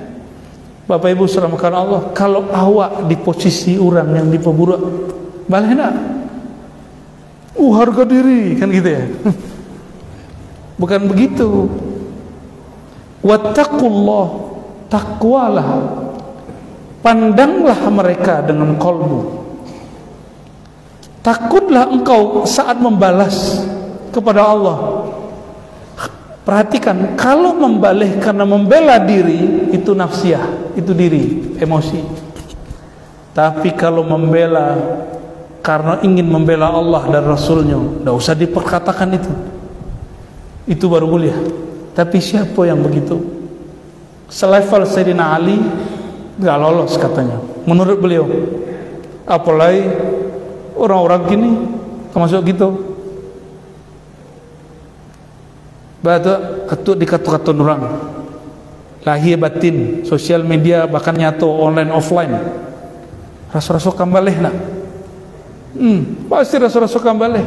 Bapak Ibu selamatkan Allah, kalau awak di posisi orang yang diperbudak, boleh enggak? Harga diri kan gitu ya. Bukan begitu. Wattaqullah, takwalah. Pandanglah mereka dengan kolbu. Takutlah engkau saat membalas kepada Allah. Perhatikan, kalau membalih karena membela diri, itu nafsiyah, itu diri, emosi. Tapi kalau membela karena ingin membela Allah dan Rasulnya, tidak usah diperkatakan itu baru mulia. Tapi siapa yang begitu? Selevel Sayyidina Ali gak lolos katanya, menurut beliau. Apalagi orang-orang kini termasuk gitu. Batu ketuk di katun orang. Lahir batin, sosial media bahkan nyatu online offline. Rasa-rasa kambaleh nak. Pasti rasa-rasa kambaleh.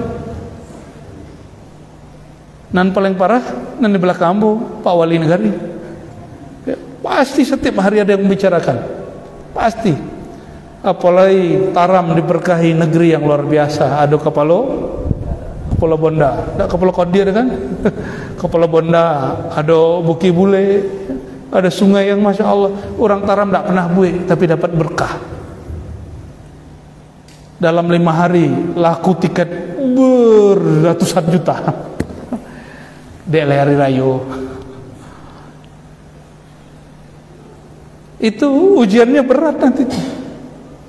Nan paling parah nan di belakang ambo Pak Wali Negari. Pasti setiap hari ada yang membicarakan. Pasti. Apalagi Taram diberkahi negeri yang luar biasa. Ada Kepala Bonda, ada Kepala Kodir kan? Kepala Bonda, ada Buki Bule, ada sungai yang masya Allah orang Taram tidak pernah buih tapi dapat berkah. Dalam 5 hari laku tiket beratusan juta. Hari Rayo. Itu ujiannya berat nanti.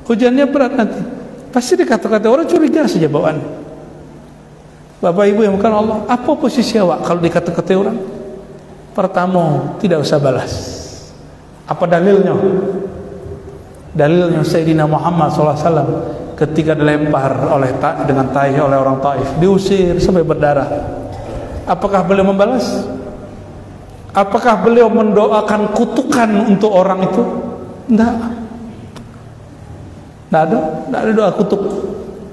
Ujiannya berat nanti. Pasti dikata-kata orang curiga saja bawaan. Bapak Ibu yang bukan Allah, apa posisi awak kalau dikata-kata orang? Pertama, tidak usah balas. Apa dalilnya? Dalilnya Sayyidina Muhammad SAW ketika dilempar dengan taih oleh orang Taif, diusir sampai berdarah. Apakah beliau membalas? Apakah beliau mendoakan kutukan untuk orang itu? Tidak. Tidak ada doa kutuk.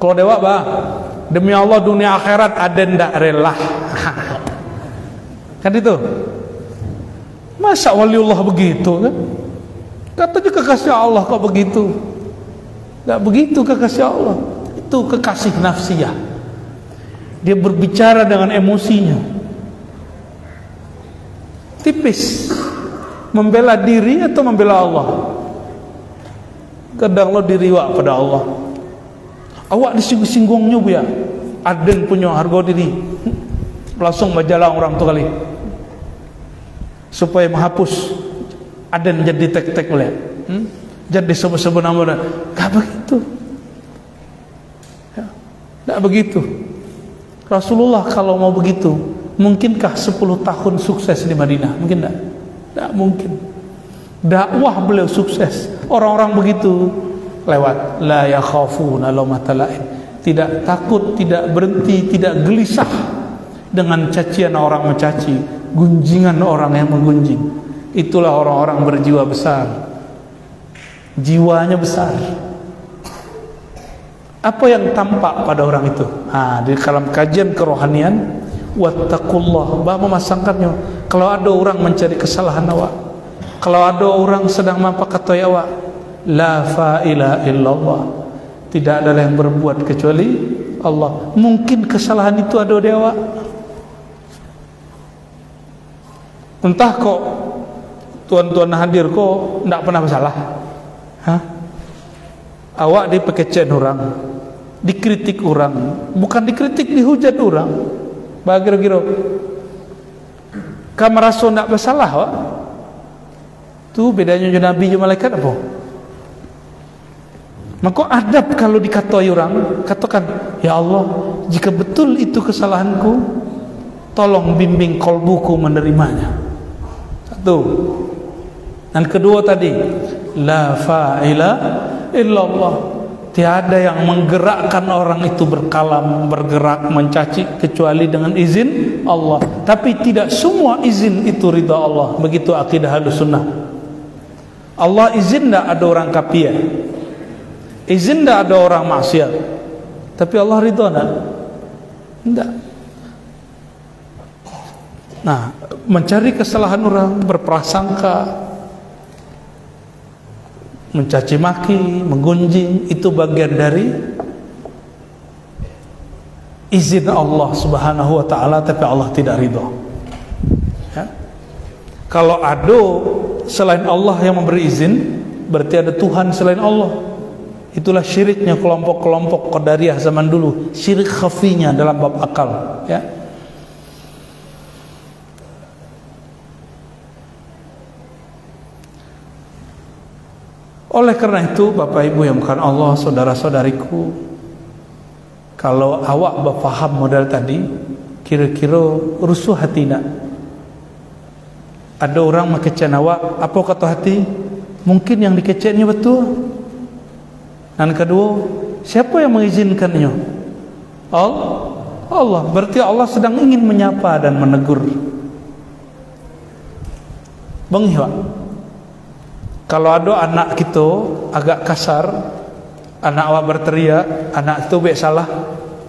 Kalau dewa bah, demi Allah dunia akhirat ada ndak rela. Kan itu. Masa waliullah begitu kan? Katanya kekasih Allah kok begitu? Enggak begitu kekasih Allah. Itu kekasih nafsiyah. Dia berbicara dengan emosinya. Tipis. Membela diri atau membela Allah? Kadang lo diriwak pada Allah. Awak disinggung-singgungnya bu ya. Aden punya harga diri. Langsung majalah orang tu kali. Supaya menghapus Aden jadi tek-tek boleh. Jadi sebut-sebut nama. Tak begitu. Ya, tak begitu. Rasulullah kalau mau begitu, mungkinkah 10 tahun sukses di Madinah? Mungkin tak? Tak mungkin. Dakwah beliau sukses. Orang-orang begitu lewat. La yakhafuna lawmata laim. Tidak takut, tidak berhenti, tidak gelisah dengan cacian orang mencaci, gunjingan orang yang menggunjing. Itulah orang-orang berjiwa besar. Jiwanya besar. Apa yang tampak pada orang itu? Di dalam kajian kerohanian, wattaqullah, bah memasangkannya. Kalau ada orang mencari kesalahan awak, kalau ada orang sedang mampakatoi awak, la fa'ila illallah, tidak ada yang berbuat kecuali Allah. Mungkin kesalahan itu ada di awak. Entah kok tuan-tuan hadir kok tidak pernah bersalah. Awak dipekecen orang, dikritik orang, bukan dikritik, dihujat orang. Kira-kira kamu rasa tidak bersalah wak? Itu bedanya Nabi dan malaikat apa? Maka adab kalau dikatai orang, katakan, ya Allah, jika betul itu kesalahanku, tolong bimbing kolbuku menerimanya. Satu. Dan kedua tadi, la fa'ila illallah, tiada yang menggerakkan orang itu berkalam, bergerak, mencaci kecuali dengan izin Allah. Tapi tidak semua izin itu ridha Allah. Begitu akidah Ahlussunnah. Allah izin tidak ada orang kafir, izin tidak ada orang maksiat, tapi Allah ridha tidak. Nah, mencari kesalahan orang, berprasangka, mencaci maki, menggunjing, itu bagian dari izin Allah Subhanahu wa taala, tapi Allah tidak ridha. Ya. Kalau ada selain Allah yang memberi izin, berarti ada Tuhan selain Allah. Itulah syiriknya kelompok-kelompok Qadariyah zaman dulu, syirik khafinya dalam bab akal, ya. Oleh karena itu, Bapak Ibu yang bukan Allah, saudara-saudariku, kalau awak berfaham model tadi, kira-kira rusuh hati nak? Ada orang mengkecen awak, apa kata hati? Mungkin yang dikecennya betul. Dan kedua, siapa yang mengizinkannya? Allah. Berarti Allah sedang ingin menyapa dan menegur. bengi Pak. Kalau ada anak kita agak kasar, anak awak berteriak, anak itu baik salah,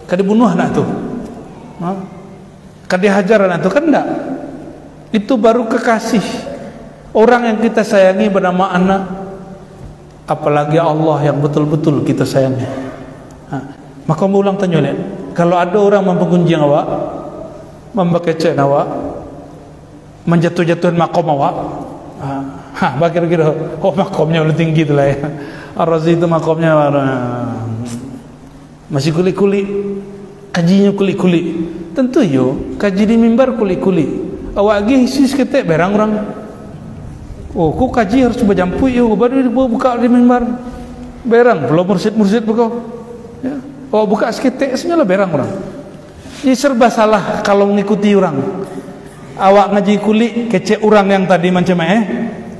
kan dibunuh anak itu, kan dihajar anak itu, kan enggak. Itu baru kekasih orang yang kita sayangi bernama anak, apalagi Allah yang betul-betul kita sayangi. Maka ulang tanya lihat, kalau ada orang mempengunjing awak, membekecek awak, menjatuh-jatuhin makom awak, kira-kira makomnya lebih tinggi tu lah ya. Ar-Razi itu makomnya masih kuli-kuli, kajinya kuli-kuli. Tentu yo, kaji di mimbar kuli-kuli. Awak lagi isi seketek berang orang. Oh, kau kaji harus berjampu yo, baru buka di mimbar. Berang, belum mursid-mursid buka. Ya. Oh, buka seketek sebenarnya berang orang. Ini serba salah kalau mengikuti orang. Awak ngaji kulit kecek orang yang tadi macam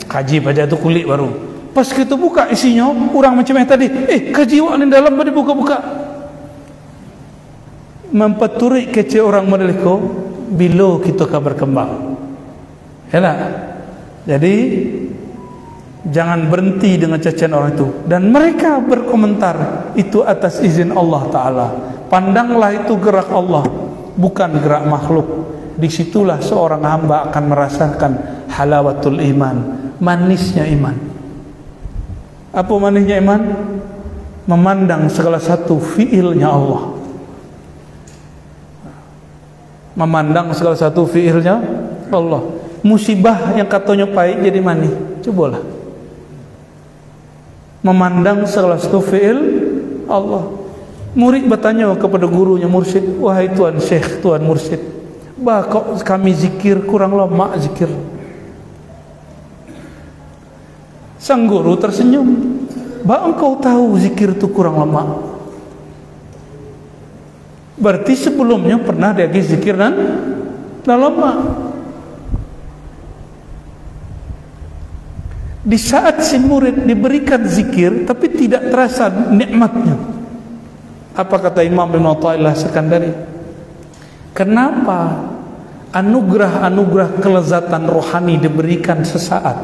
kaji pada tu kulit baru. Pas kita buka isinya orang macam tadi. Kaji awak ni dalam baru buka-buka. Mempeturi kecek orang mereka bila kita akan berkembang. Yalah. Jadi jangan berhenti dengan cacian orang itu. Dan mereka berkomentar itu atas izin Allah Ta'ala. Pandanglah itu gerak Allah, bukan gerak makhluk. Disitulah seorang hamba akan merasakan halawatul iman, manisnya iman. Apa manisnya iman? Memandang segala satu fiilnya Allah. Memandang segala satu fiilnya Allah. Musibah yang katanya pahit jadi manis. Cobalah memandang segala satu fiil Allah. Murid bertanya kepada gurunya mursyid, wahai tuan syekh, tuan mursyid, bah kok kami zikir kurang lama zikir. Sang guru tersenyum, bah engkau tahu zikir itu kurang lama, berarti sebelumnya pernah dia zikir dan lama. Di saat si murid diberikan zikir tapi tidak terasa nikmatnya. Apa kata Imam Ibn Athaillah Sekandari? Kenapa anugerah-anugerah kelezatan rohani diberikan sesaat,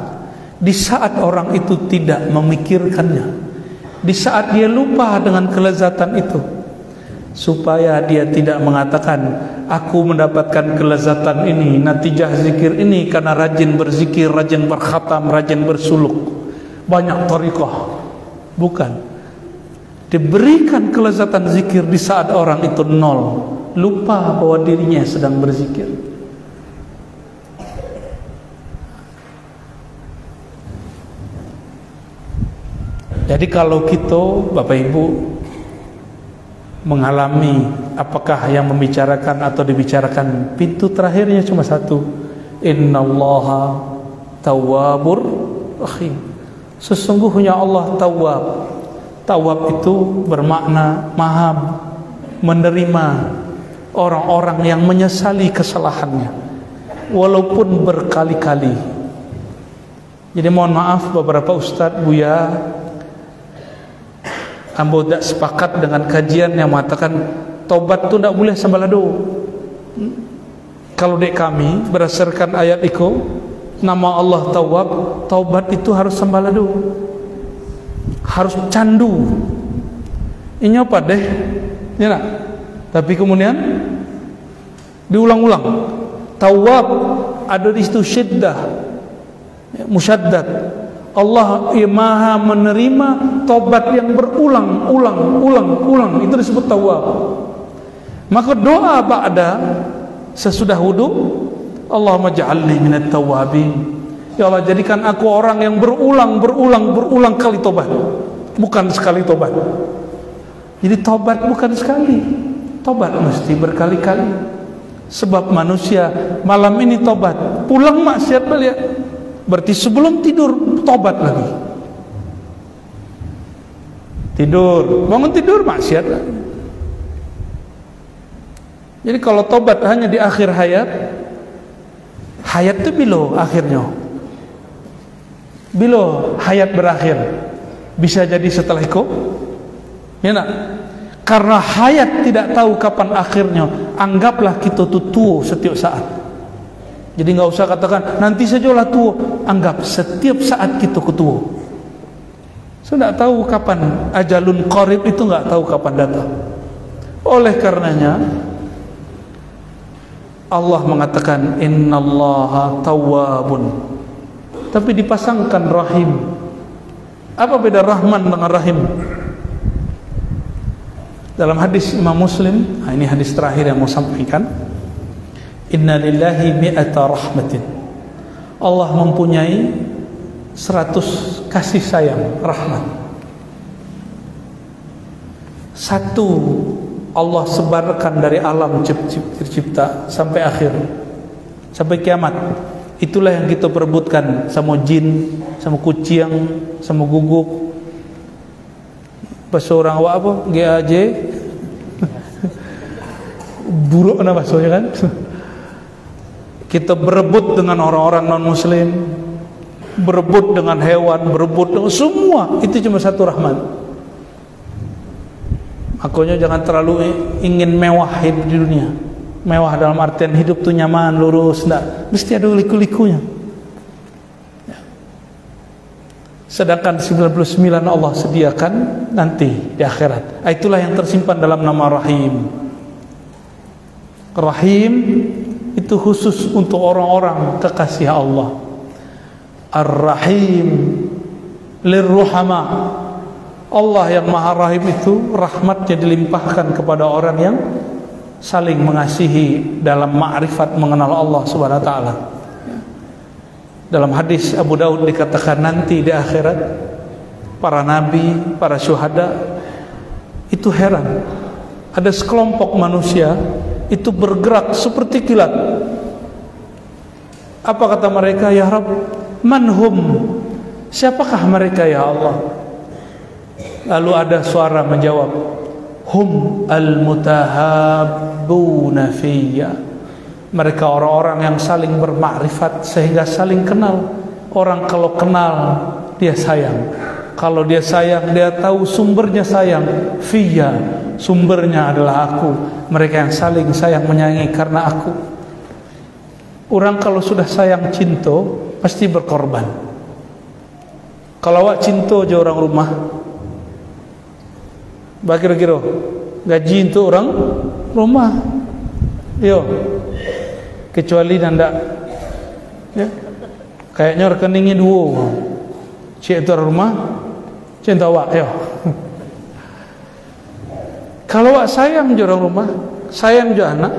di saat orang itu tidak memikirkannya, di saat dia lupa dengan kelezatan itu, supaya dia tidak mengatakan aku mendapatkan kelezatan ini, natijah zikir ini karena rajin berzikir, rajin berkhatam, rajin bersuluk, banyak thariqah. Bukan. Diberikan kelezatan zikir di saat orang itu nol, lupa bahwa dirinya sedang berzikir. Jadi kalau kita Bapak Ibu mengalami apakah yang membicarakan atau dibicarakan, pintu terakhirnya cuma satu, innallaha tawwabur rahim. Sesungguhnya Allah tawwab. Tawwab itu bermakna maha menerima orang-orang yang menyesali kesalahannya walaupun berkali-kali. Jadi mohon maaf beberapa ustaz buya, ambo tidak sepakat dengan kajian yang mengatakan taubat itu tidak boleh sambalado. Kalau dek kami berdasarkan ayat itu, nama Allah Tawwab, taubat itu harus sambalado, harus candu. Ini apa deh? Ya nak? Tapi kemudian diulang-ulang. Tawwab ada di situ syiddah, musyaddad. Allah maha menerima taubat yang berulang-ulang, itu disebut tawwab. Maka doa ba'da sesudah wudu, Allahumma ja'alni minat tawwabin. Ya Allah, jadikan aku orang yang berulang kali tobat, bukan sekali tobat. Jadi tobat bukan sekali, tobat mesti berkali-kali. Sebab manusia malam ini tobat, pulang maksiat balik, berarti sebelum tidur tobat lagi. Tidur, bangun tidur maksiat lagi. Jadi kalau tobat hanya di akhir hayat, hayat itu bila akhirnya? Bila hayat berakhir, bisa jadi setelah itu, ya nak? Karena hayat tidak tahu kapan akhirnya, anggaplah kita tua setiap saat. Jadi nggak usah katakan nanti sajalah tua. Anggap setiap saat kita ketua. Saya tidak tahu kapan ajalun qarib itu, nggak tahu kapan datang. Oleh karenanya Allah mengatakan innallaha tawwabun, tapi dipasangkan rahim. Apa beda Rahman dengan Rahim? Dalam hadis Imam Muslim, ini hadis terakhir yang mau sampaikan. Inna lillahi mi'ata rahmatin. Allah mempunyai 100 kasih sayang, rahmat. Satu Allah sebarkan dari alam tercipta sampai akhir, sampai kiamat. Itulah yang kita perebutkan sama jin, sama kucing, sama guguk. Bahasa orang awak apa? GAJ. Buruk nama bahasanya kan. Kita berebut dengan orang-orang non-muslim, berebut dengan hewan, berebut dengan semua. Itu cuma satu rahmat. Makanya jangan terlalu ingin mewah hidup di dunia. Mewah dalam artian hidup tuh nyaman, lurus, enggak. Mesti ada liku-likunya. Sedangkan 99 Allah sediakan nanti di akhirat. Itulah yang tersimpan dalam nama Rahim. Rahim itu khusus untuk orang-orang kekasih Allah. Ar-Rahim lirruhama. Allah yang Maha Rahim itu rahmatnya dilimpahkan kepada orang yang saling mengasihi dalam ma'rifat mengenal Allah Subhanahu wa taala. Dalam hadis Abu Daud dikatakan nanti di akhirat para nabi, para syuhada itu heran. Ada sekelompok manusia itu bergerak seperti kilat. Apa kata mereka? Ya Rabb, manhum? Siapakah mereka ya Allah? Lalu ada suara menjawab, hum al-mutahabbuna fiyya. Mereka orang-orang yang saling bermakrifat sehingga saling kenal. Orang kalau kenal dia sayang. Kalau dia sayang, dia tahu sumbernya sayang. Fiyya, sumbernya adalah aku. Mereka yang saling sayang menyayangi karena aku. Orang kalau sudah sayang cinta pasti berkorban. Kalau awak cinta aja orang rumah, kira-kira gaji untuk orang rumah, yo, kecuali nanda, ya, kayaknya rekeningnya dua, cik itu orang rumah, cinta awak, yo. Kalau awak sayang je orang rumah, sayang je anak,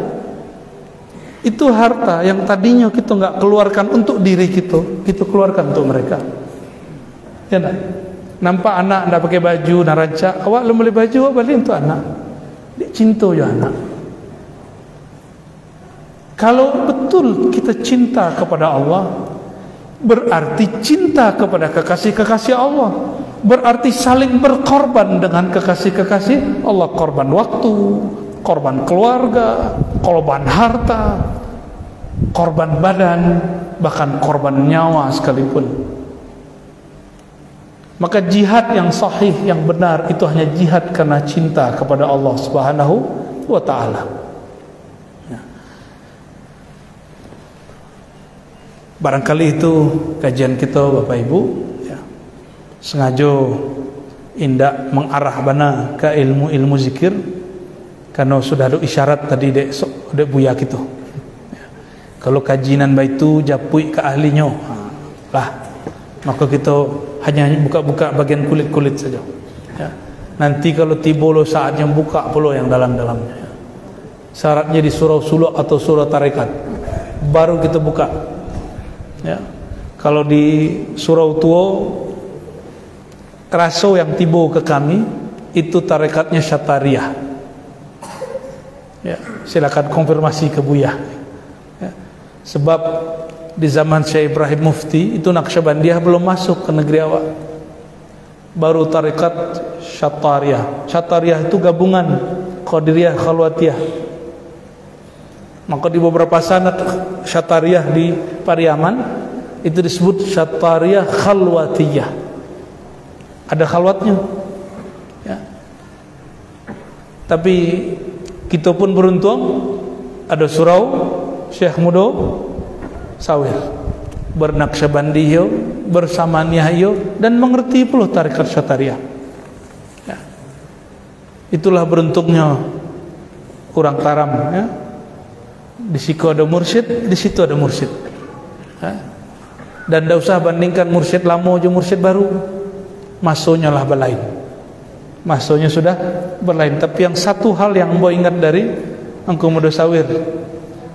itu harta yang tadinya kita nggak keluarkan untuk diri kita keluarkan untuk mereka. Ya nak? Nampak anak ndak pakai baju, nak rancak, awak belum beli baju, awak beli untuk anak. Dia cinta je anak. Kalau betul kita cinta kepada Allah, berarti cinta kepada kekasih-kekasih Allah. Berarti saling berkorban dengan kekasih-kekasih Allah. Korban waktu, korban keluarga, korban harta, korban badan, bahkan korban nyawa sekalipun. Maka jihad yang sahih, yang benar, itu hanya jihad karena cinta kepada Allah Subhanahu wa ta'ala. Ya. Barangkali itu kajian kita Bapak Ibu, ya. Sengaja indak mengarah bana ke ilmu-ilmu zikir, karena sudah ada isyarat tadi dek buya kita. Ya. Kalau kajian baitu japui ke ahlinya, lah maka kita hanya buka-buka bagian kulit-kulit saja. Ya. Nanti kalau tiba lo saatnya buka pula yang dalam-dalamnya. Ya. Syaratnya di surau suluk atau surau tarekat, baru kita buka. Ya. Kalau di surau tua, raso yang tiba ke kami itu tarekatnya Syatariyah. Ya. Silakan konfirmasi ke Buya. Ya. Sebab di zaman Syekh Ibrahim Mufti itu Naqsyabandiyah belum masuk ke negeri awak. Baru tarekat Syatariyah. Syatariyah itu gabungan Qadiriyah Khalwatiyah. Maka di beberapa sanad Syatariyah di Pariaman itu disebut Syatariyah Khalwatiyah. Ada khalwatnya. Ya. Tapi kita pun beruntung ada surau Syekh Mudo sawir, bernaqsyabandiyah, bersamaniyah, dan mengerti pula tarekat Syatariah. Ya. Itulah beruntungnya orang Taram, ya. Di situ ada mursyid, di situ ada mursyid. Ya. Dan tidak usah bandingkan mursyid lama aja mursyid baru, masuknya lah berlain, masuknya sudah berlain. Tapi yang satu hal yang mau ingat dari Engku Mudasawir,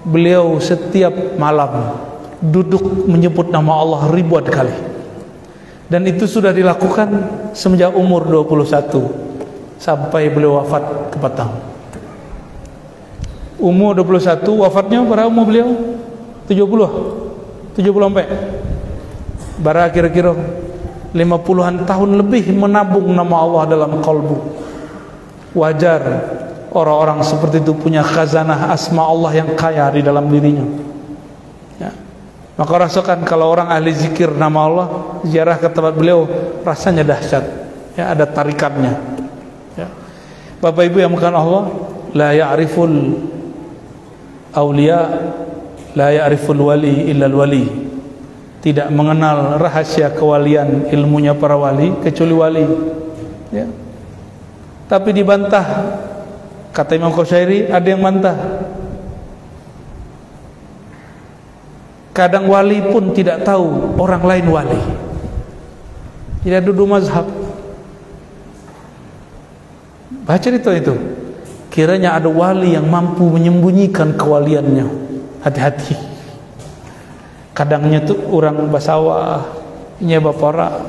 beliau setiap malam duduk menyebut nama Allah ribuan kali, dan itu sudah dilakukan semenjak umur 21 sampai beliau wafat ke Patang. Umur 21, wafatnya berapa umur beliau? 70 sampai bara kira-kira 50-an tahun lebih menabung nama Allah dalam kalbu. Wajar orang-orang seperti itu punya khazanah asma Allah yang kaya di dalam dirinya, ya. Maka rasakan kalau orang ahli zikir nama Allah, ziarah ke tempat beliau, rasanya dahsyat, ya, ada tarikatnya, ya. Bapak Ibu yang bukan Allah, la ya'riful awliya la ya'riful wali illal wali. Tidak mengenal rahasia kewalian, ilmunya para wali kecuali wali, ya. Tapi dibantah, kata Imam Qushairi, ada yang bantah. Kadang wali pun tidak tahu orang lain wali. Tidak duduk mazhab. Baca itu. Kiranya ada wali yang mampu menyembunyikan kewaliannya. Hati-hati. Kadangnya tuh orang basawah, nya bapora,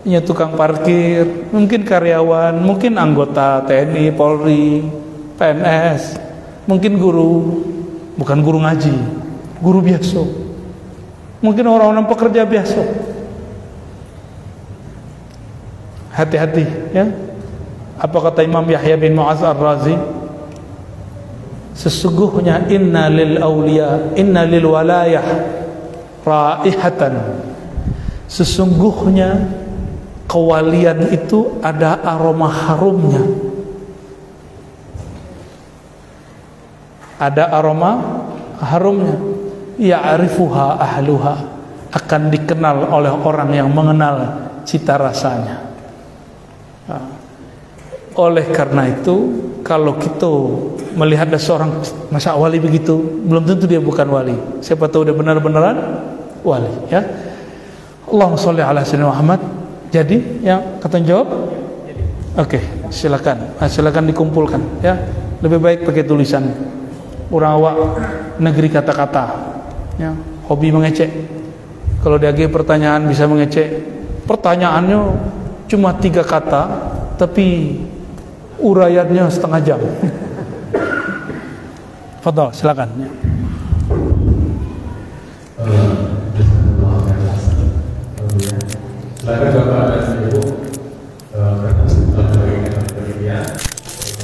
nya tukang parkir, mungkin karyawan, mungkin anggota TNI, Polri, PNS, mungkin guru, bukan guru ngaji, guru biasa, mungkin orang-orang pekerja biasa. Hati-hati, ya. Apa kata Imam Yahya bin Mu'adz Ar-Razi? Sesungguhnya inna lil awliya, inna lil walayah raihatan. Sesungguhnya kewalian itu ada aroma harumnya. Ada aroma harumnya. Ya'rifuha ahluha, akan dikenal oleh orang yang mengenal cita rasanya. Oleh karena itu, kalau kita melihat ada seorang masa wali begitu, belum tentu dia bukan wali. Siapa tahu dia benar-benaran wali, ya. Allahumma sholli ala sayyidina Muhammad. Jadi, yang kata jawab? Oke, silakan. Silakan dikumpulkan, ya. Lebih baik pakai tulisan. Orang awak negeri kata-kata, ya. Hobi mengecek. Kalau dia pertanyaan bisa mengecek. Pertanyaannya cuma 3 kata, tapi uraiannya setengah jam. Fadhal, silakan. Silakan Bapak dan Ibu, kertas penelitian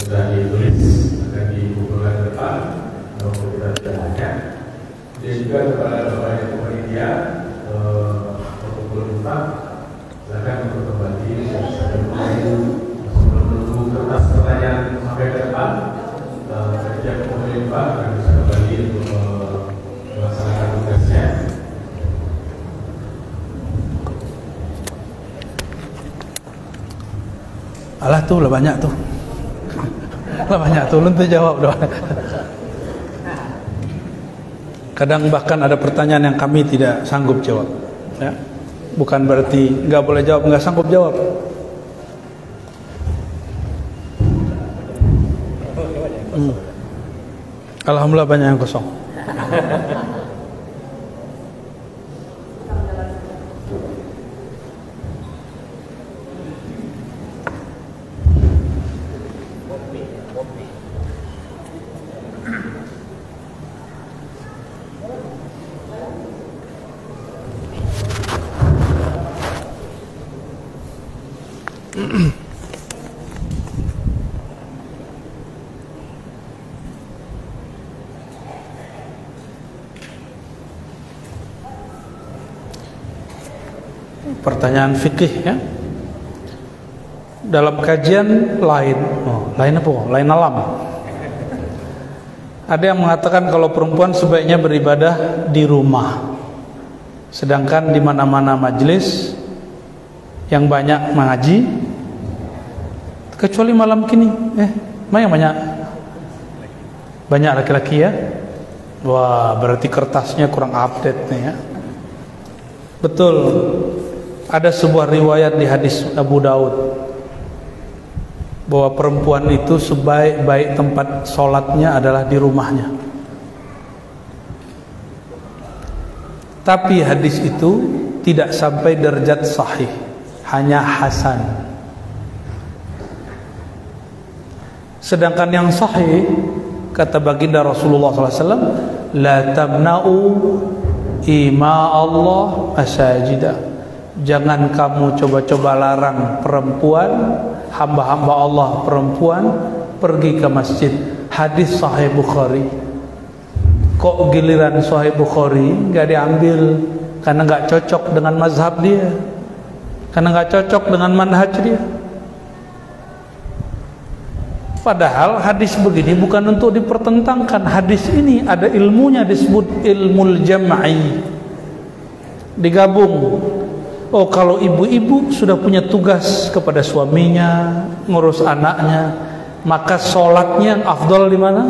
sudah ditulis, akan dikumpulkan ke depan kalau kita tidak ada. Dan juga kepada Bapak yang panitia protokol kita, silakan untuk kembali menunggu kertas pertanyaan sampai ke depan. Setiap pemerintah akan bisa kembali untuk melaksanakan tugasnya. Alah tuh lah banyak tuh. Lah banyak tuh, lu tuh jawab doang. Kadang bahkan ada pertanyaan yang kami tidak sanggup jawab, ya. Bukan berarti nggak boleh jawab, nggak sanggup jawab. Alhamdulillah banyak yang kosong. Pertanyaan fikih, ya. Dalam kajian lain, lain apa? Lain alam. Ada yang mengatakan kalau perempuan sebaiknya beribadah di rumah, Sedangkan di mana-mana majelis yang banyak mengaji, kecuali malam kini, banyak laki-laki ya. Wah, berarti kertasnya kurang update nih ya. Betul, ada sebuah riwayat di hadis Abu Daud bahwa perempuan itu sebaik-baik tempat sholatnya adalah di rumahnya. Tapi hadis itu tidak sampai derajat sahih, hanya hasan. Sedangkan yang sahih, kata baginda Rasulullah SAW, la tamna'u ima Allah masajida. Jangan kamu coba-coba larang perempuan, hamba-hamba Allah perempuan pergi ke masjid. Hadis Sahih Bukhari. Kok giliran Sahih Bukhari nggak diambil karena nggak cocok dengan mazhab dia, karena nggak cocok dengan manhaj dia. Padahal hadis begini bukan untuk dipertentangkan. Hadis ini ada ilmunya, disebut ilmul jam'i, digabung. Oh, kalau ibu-ibu sudah punya tugas kepada suaminya, ngurus anaknya, maka sholatnya yang afdal di mana?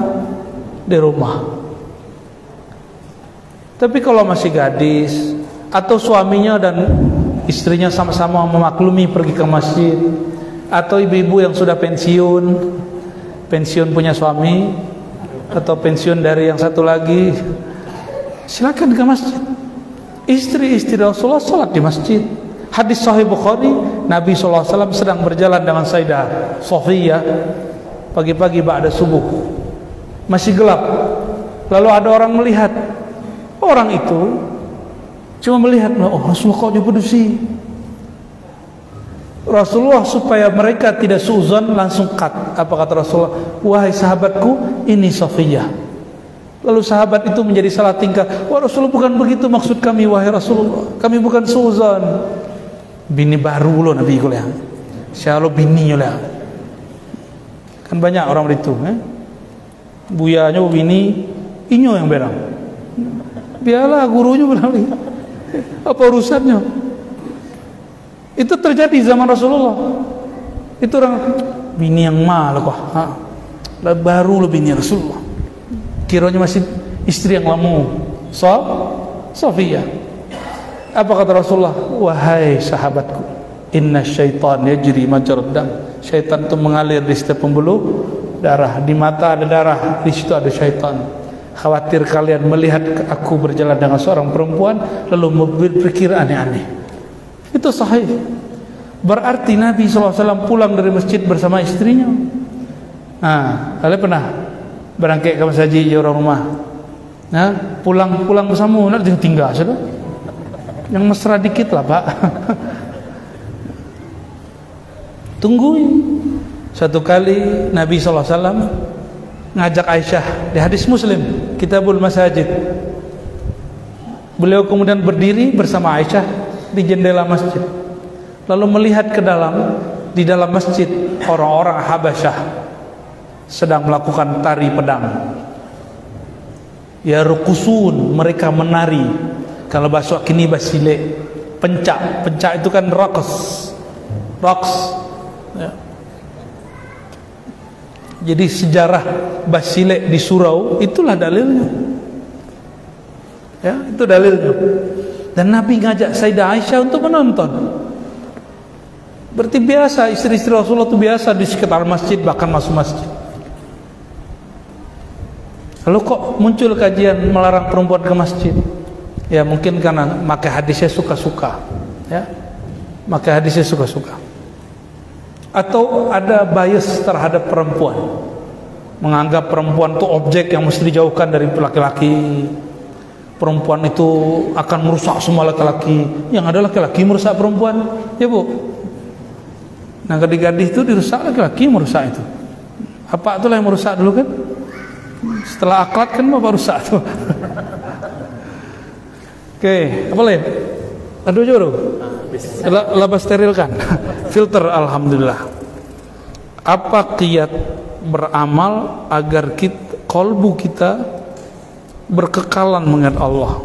Di rumah. Tapi kalau masih gadis, atau suaminya dan istrinya sama-sama memaklumi pergi ke masjid, atau ibu-ibu yang sudah pensiun punya suami, atau pensiun dari yang satu lagi, silakan ke masjid. Istri-istri Rasulullah salat di masjid. Hadis Sahih Bukhari, Nabi SAW sedang berjalan dengan Sayyidah Sofiyah pagi-pagi ba'da subuh, masih gelap. Lalu ada orang melihat. Orang itu cuma melihat, oh Rasulullah kok berdusi. Rasulullah supaya mereka tidak suuzon langsung cut. Apa kata Rasulullah? Wahai sahabatku, ini Sofiyah. Lalu sahabat itu menjadi salah tingkah. Wah Rasulullah, bukan begitu maksud kami wahai Rasulullah. Kami bukan suuzon. Bini baru lo Nabi kuliah. Syalo bini lah. Kan banyak orang itu, buyanya bini, inyo yang berang. Biarlah gurunya bilang, apa urusannya? Itu terjadi zaman Rasulullah. Itu orang bini yang mal kok, baru lo bini Rasulullah. Kiranya masih istri yang lama. Sofiyah. Apa kata Rasulullah? Wahai sahabatku, inna syaitan yajri majrad dam. Syaitan itu mengalir di setiap pembuluh darah. Di mata ada darah, di situ ada syaitan. Khawatir kalian melihat aku berjalan dengan seorang perempuan lalu berpikir aneh-aneh. Itu sahih. Berarti Nabi SAW pulang dari masjid bersama istrinya. Kalian pernah berangkat ke masjid orang rumah? Pulang bersama, nanti tinggal sudah. Yang mesra dikit lah Pak. Tungguin. Satu kali Nabi SAW ngajak Aisyah di hadis Muslim, Kitabul Masajid. Beliau kemudian berdiri bersama Aisyah di jendela masjid, lalu melihat ke dalam. Di dalam masjid orang-orang Habasyah sedang melakukan tari pedang. Ya rukusun, mereka menari. Kalau bahasa kini basile, pencak itu kan raqs ya. Jadi sejarah basile di surau itulah dalilnya. Ya, itu dalilnya. Dan Nabi ngajak Sayyidah Aisyah untuk menonton. Berarti biasa, istri-istri Rasulullah itu biasa di sekitar masjid, bahkan masuk masjid. Lalu kok muncul kajian melarang perempuan ke masjid? Ya mungkin karena makai hadisnya suka-suka, ya, makai hadisnya suka-suka. Atau ada bias terhadap perempuan, menganggap perempuan itu objek yang mesti dijauhkan dari laki-laki. Perempuan itu akan merusak semua laki-laki. Yang ada laki-laki merusak perempuan, ya Bu. Nah gadis-gadis itu dirusak laki-laki, merusak itu. Apa itulah yang merusak dulu kan? Setelah akhlak kan bapak rusak tuh. Oke, apa lagi? Aduh juru. Laba sterilkan. Filter alhamdulillah. Apa kiat beramal agar kolbu kita berkekalan mengingat Allah?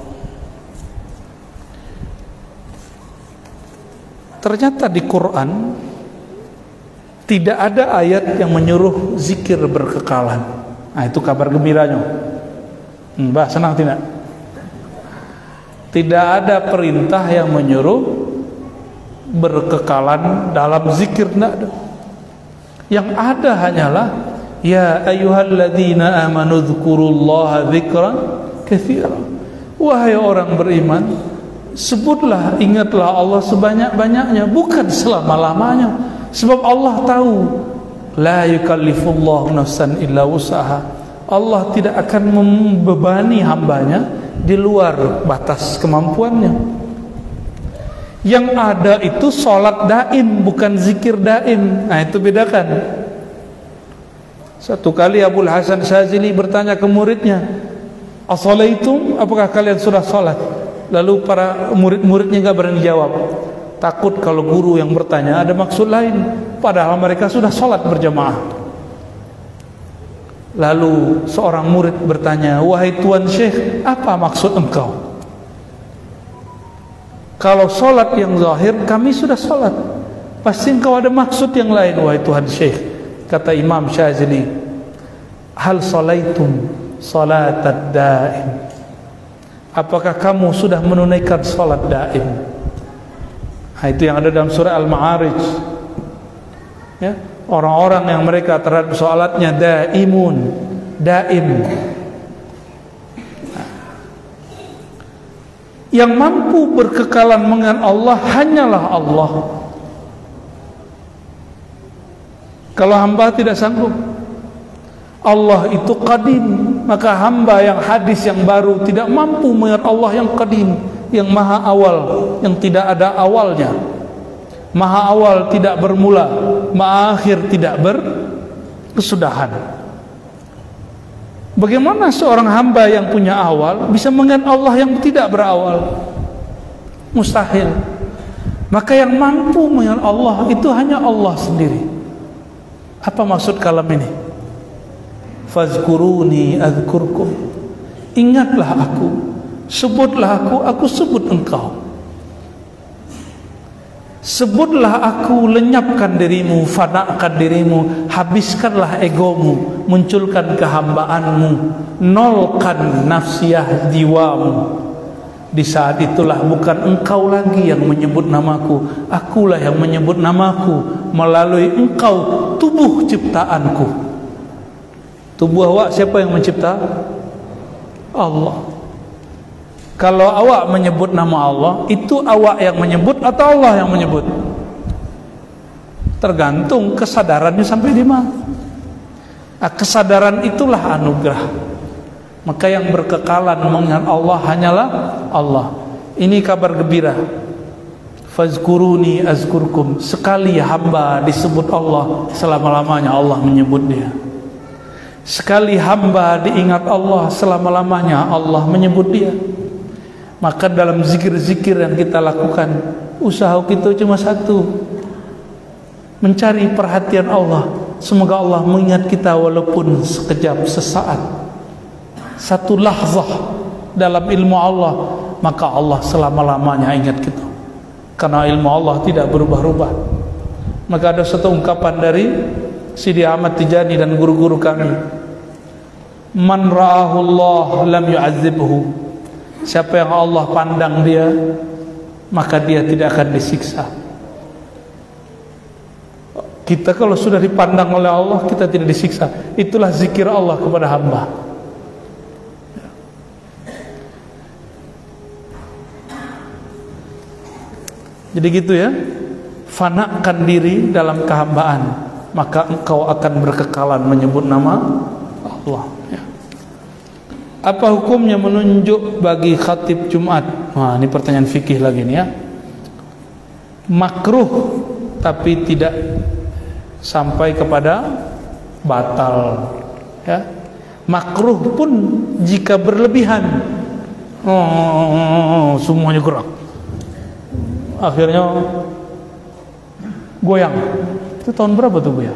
ternyata di Quran tidak ada ayat yang menyuruh zikir berkekalan. Nah, itu kabar gembiranya. Mbak senang tidak? Tidak ada perintah yang menyuruh berkekalan dalam zikir, tidak ada. Yang ada hanyalah ya ayyuhalladzina amanu dzkurullaha dzikran katsira. Wahai orang beriman, sebutlah, ingatlah Allah sebanyak-banyaknya, bukan selama-lamanya. Sebab Allah tahu la yukallifullahu nafsan illa wus'aha. Allah tidak akan membebani hambanya di luar batas kemampuannya. Yang ada itu sholat daim, bukan zikir daim. Nah, itu bedakan. Satu kali Abul Hasan Syazili bertanya ke muridnya, "As-salaitum? Apakah kalian sudah sholat?" Lalu para murid-muridnya enggak berani jawab. Takut kalau guru yang bertanya ada maksud lain, padahal mereka sudah sholat berjamaah. Lalu seorang murid bertanya, "Wahai Tuan Syekh, apa maksud engkau? Kalau sholat yang zahir, kami sudah sholat. Pasti engkau ada maksud yang lain, wahai Tuhan Syekh." Kata Imam Syazili, "Hal salaitum salatad daim?" Apakah kamu sudah menunaikan sholat daim? Nah, itu yang ada dalam surah Al-Ma'arij. Ya, orang-orang yang mereka terhadap sholatnya daimun, daim. Yang mampu berkekalan dengan Allah hanyalah Allah. Kalau hamba tidak sanggup, Allah itu qadim, maka hamba yang hadis yang baru tidak mampu mengingat Allah yang qadim, yang maha awal, yang tidak ada awalnya, maha awal tidak bermula, maha akhir tidak berkesudahan. Bagaimana seorang hamba yang punya awal bisa mengingat Allah yang tidak berawal? Mustahil. Maka yang mampu mengingat Allah itu hanya Allah sendiri. Apa maksud kalam ini? Fazkuruni adzkurkum. Ingatlah aku, sebutlah aku sebut engkau. Sebutlah aku, lenyapkan dirimu, fanakan dirimu, habiskanlah egomu, munculkan kehambaanmu, nolkan nafsiyah jiwamu. Di saat itulah bukan engkau lagi yang menyebut namaku, akulah yang menyebut namaku melalui engkau, tubuh ciptaanku. Tubuh awak siapa yang mencipta? Allah. Kalau awak menyebut nama Allah, itu awak yang menyebut atau Allah yang menyebut? Tergantung kesadarannya sampai di mana. Kesadaran itulah anugerah. Maka yang berkekalan mengingat Allah hanyalah Allah. Ini kabar gembira. Fazkuruni azkurkum. Sekali hamba disebut Allah, selama-lamanya Allah menyebut dia. Sekali hamba diingat Allah, selama-lamanya Allah menyebut dia. Maka dalam zikir-zikir yang kita lakukan, usaha kita cuma satu, mencari perhatian Allah. Semoga Allah mengingat kita walaupun sekejap, sesaat, satu lahzah dalam ilmu Allah, maka Allah selama-lamanya ingat kita. Karena ilmu Allah tidak berubah-ubah. Maka ada satu ungkapan dari Sidi Ahmad Tijani dan guru-guru kami, man ra'ahu Allah lam yu'adzibhu. Siapa yang Allah pandang dia, maka dia tidak akan disiksa. Kita kalau sudah dipandang oleh Allah, kita tidak disiksa. Itulah zikir Allah kepada hamba. Jadi gitu ya, fanakan diri dalam kehambaan, maka engkau akan berkekalan menyebut nama Allah. Ya. Apa hukumnya menunjuk bagi khatib Jumat? Nah, ini pertanyaan fikih lagi nih ya. Makruh, tapi tidak sampai kepada batal. Ya. Makruh pun jika berlebihan, semuanya gerak, akhirnya goyang. Itu tahun berapa tuh Bu ya?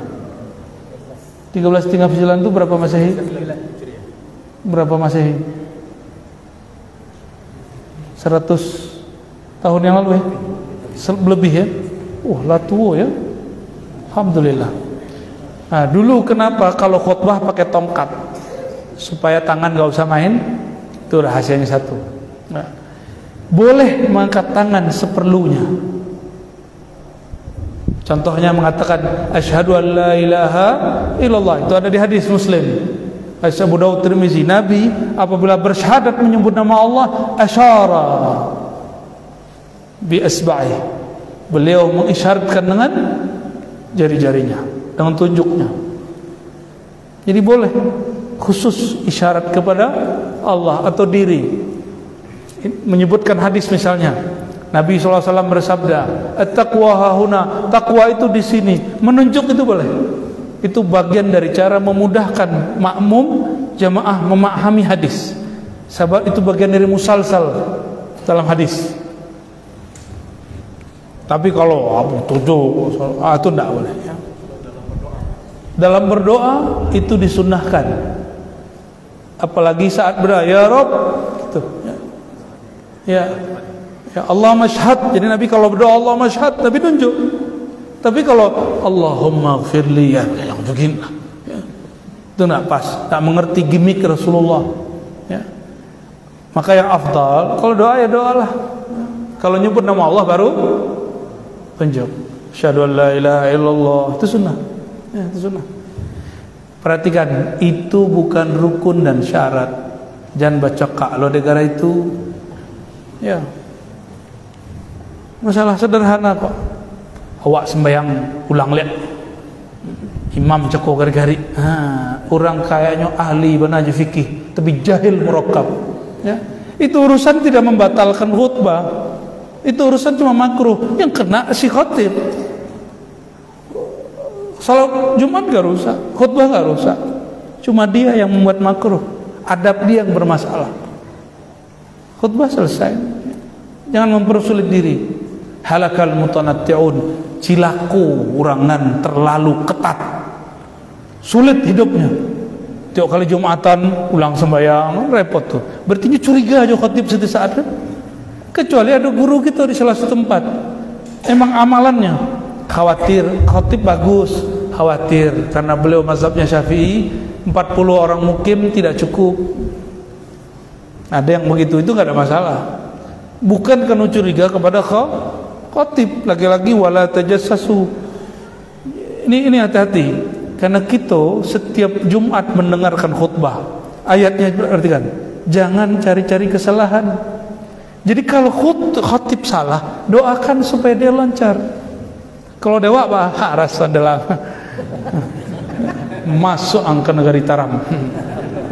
1339 itu berapa Masehi? Berapa Masehi? 100 tahun yang lalu ya? Lebih ya? lah tua ya. Alhamdulillah. Nah, dulu kenapa kalau khutbah pakai tongkat? Supaya tangan gak usah main. Itu rahasianya satu. Nah, boleh mengangkat tangan seperlunya. Contohnya mengatakan asyhadu an la ilaha illallah. Itu ada di hadis Muslim. Hadis Abu Dawud Tirmizi. Nabi apabila bersyahadat menyebut nama Allah, asyara bi asba'i. Beliau mengisyaratkan dengan jari-jarinya, dengan tunjuknya. Jadi boleh khusus isyarat kepada Allah atau diri. Menyebutkan hadis misalnya, Nabi SAW bersabda, at-taqwa hahuna, takwa itu di sini. Menunjuk itu boleh. Itu bagian dari cara memudahkan makmum jamaah memahami hadis. Sahabat itu bagian dari musalsal dalam hadis. Tapi kalau tunjuk itu tidak boleh ya. Dalam berdoa itu disunnahkan. Apalagi saat berdoa, ya Rabb gitu, ya Allah masyhad. Jadi Nabi kalau berdoa Allah masyhad, Nabi tunjuk. Tapi kalau Allahumma gfirli, ya yang begini ya. Itu tidak pas, tak mengerti gimmick Rasulullah ya. Maka yang afdal kalau doa ya doalah ya. Kalau nyebut nama Allah baru tunjuk. Asyhadu an la ilaha illallah, itu sunnah ya, itu sunnah. Perhatikan, itu bukan rukun dan syarat. Jangan baca kalau negara itu ya. Masalah sederhana kok. Awak sembahyang ulang lihat imam ceko gari-gari, orang kayaknya ahli benar fikih tapi jahil murakkab ya. Itu urusan tidak membatalkan khutbah, itu urusan cuma makruh. Yang kena si khatib. Salat Jumat gak rusak, khutbah gak rusak, cuma dia yang membuat makruh, adab dia yang bermasalah. Khutbah selesai. Jangan mempersulit diri. Halakal mutanatti'un, cilaku urangan terlalu ketat, sulit hidupnya. Tiap kali Jumatan ulang sembahyang repot tuh. Berarti dia curiga aja khatib setiap saat kan? Kecuali ada guru kita di salah satu tempat emang amalannya khawatir khatib bagus, khawatir karena beliau mazhabnya Syafi'i 40 orang mukim tidak cukup. Ada yang begitu, itu nggak ada masalah. Bukan karena curiga kepada khatib, lagi-lagi wala tajassasu. Ini hati-hati, karena kita setiap Jumat mendengarkan khutbah. Ayatnya berarti kan, jangan cari-cari kesalahan. Jadi kalau khatib salah, doakan supaya dia lancar. Kalau dewa apa? Rasan dalam masuk angka negeri taram.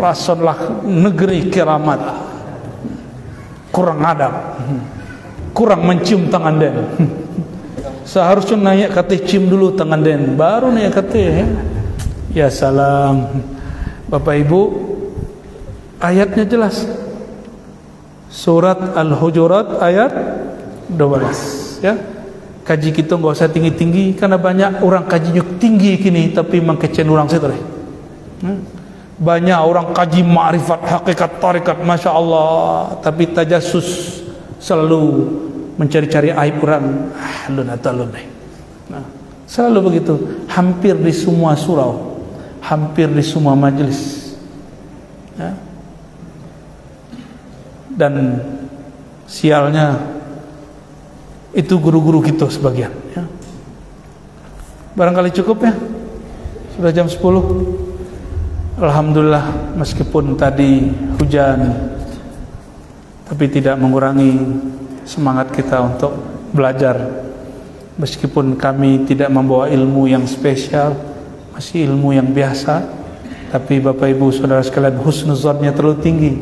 Rasanlah negeri keramat. Kurang adab, kurang mencium tangan den. Seharusnya naik kata cium dulu tangan den, baru naik kata ya salam. Bapak Ibu, ayatnya jelas. Surat Al-Hujurat ayat 12 ya. Kaji kita nggak usah tinggi-tinggi, karena banyak orang kajinya tinggi kini tapi mengkecen orang seterusnya. Banyak orang kaji ma'rifat hakikat tarikat, masya Allah, tapi tajassus, selalu mencari-cari aib orang. Lun atau lun. Nah, selalu begitu. Hampir di semua surau, hampir di semua majelis. Ya. Dan sialnya itu guru-guru kita sebagian. Ya. Barangkali cukup ya. Sudah jam 10. Alhamdulillah, meskipun tadi hujan, tapi tidak mengurangi semangat kita untuk belajar. Meskipun kami tidak membawa ilmu yang spesial, masih ilmu yang biasa, tapi Bapak Ibu Saudara sekalian, husnuzonnya terlalu tinggi.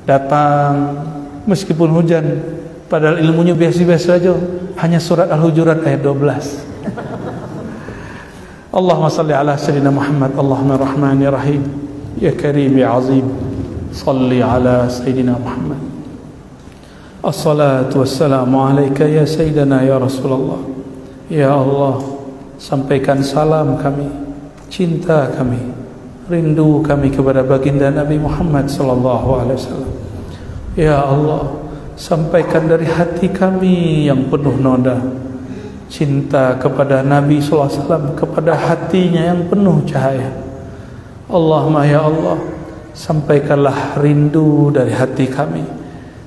Datang meskipun hujan, padahal ilmunya biasa-biasa saja, hanya surat Al-Hujurat ayat 12. Allahumma salli ala sayyidina Muhammad. Allahumma rahmani rahim, ya karim ya azim, salli ala sayyidina Muhammad. Assalatu wassalamu alaika ya sayyidina ya Rasulullah. Ya Allah, sampaikan salam kami, cinta kami, rindu kami kepada baginda Nabi Muhammad sallallahu alaihi wasallam. Ya Allah, sampaikan dari hati kami yang penuh noda cinta kepada Nabi SAW, kepada hatinya yang penuh cahaya. Allahumma ya Allah, sampaikanlah rindu dari hati kami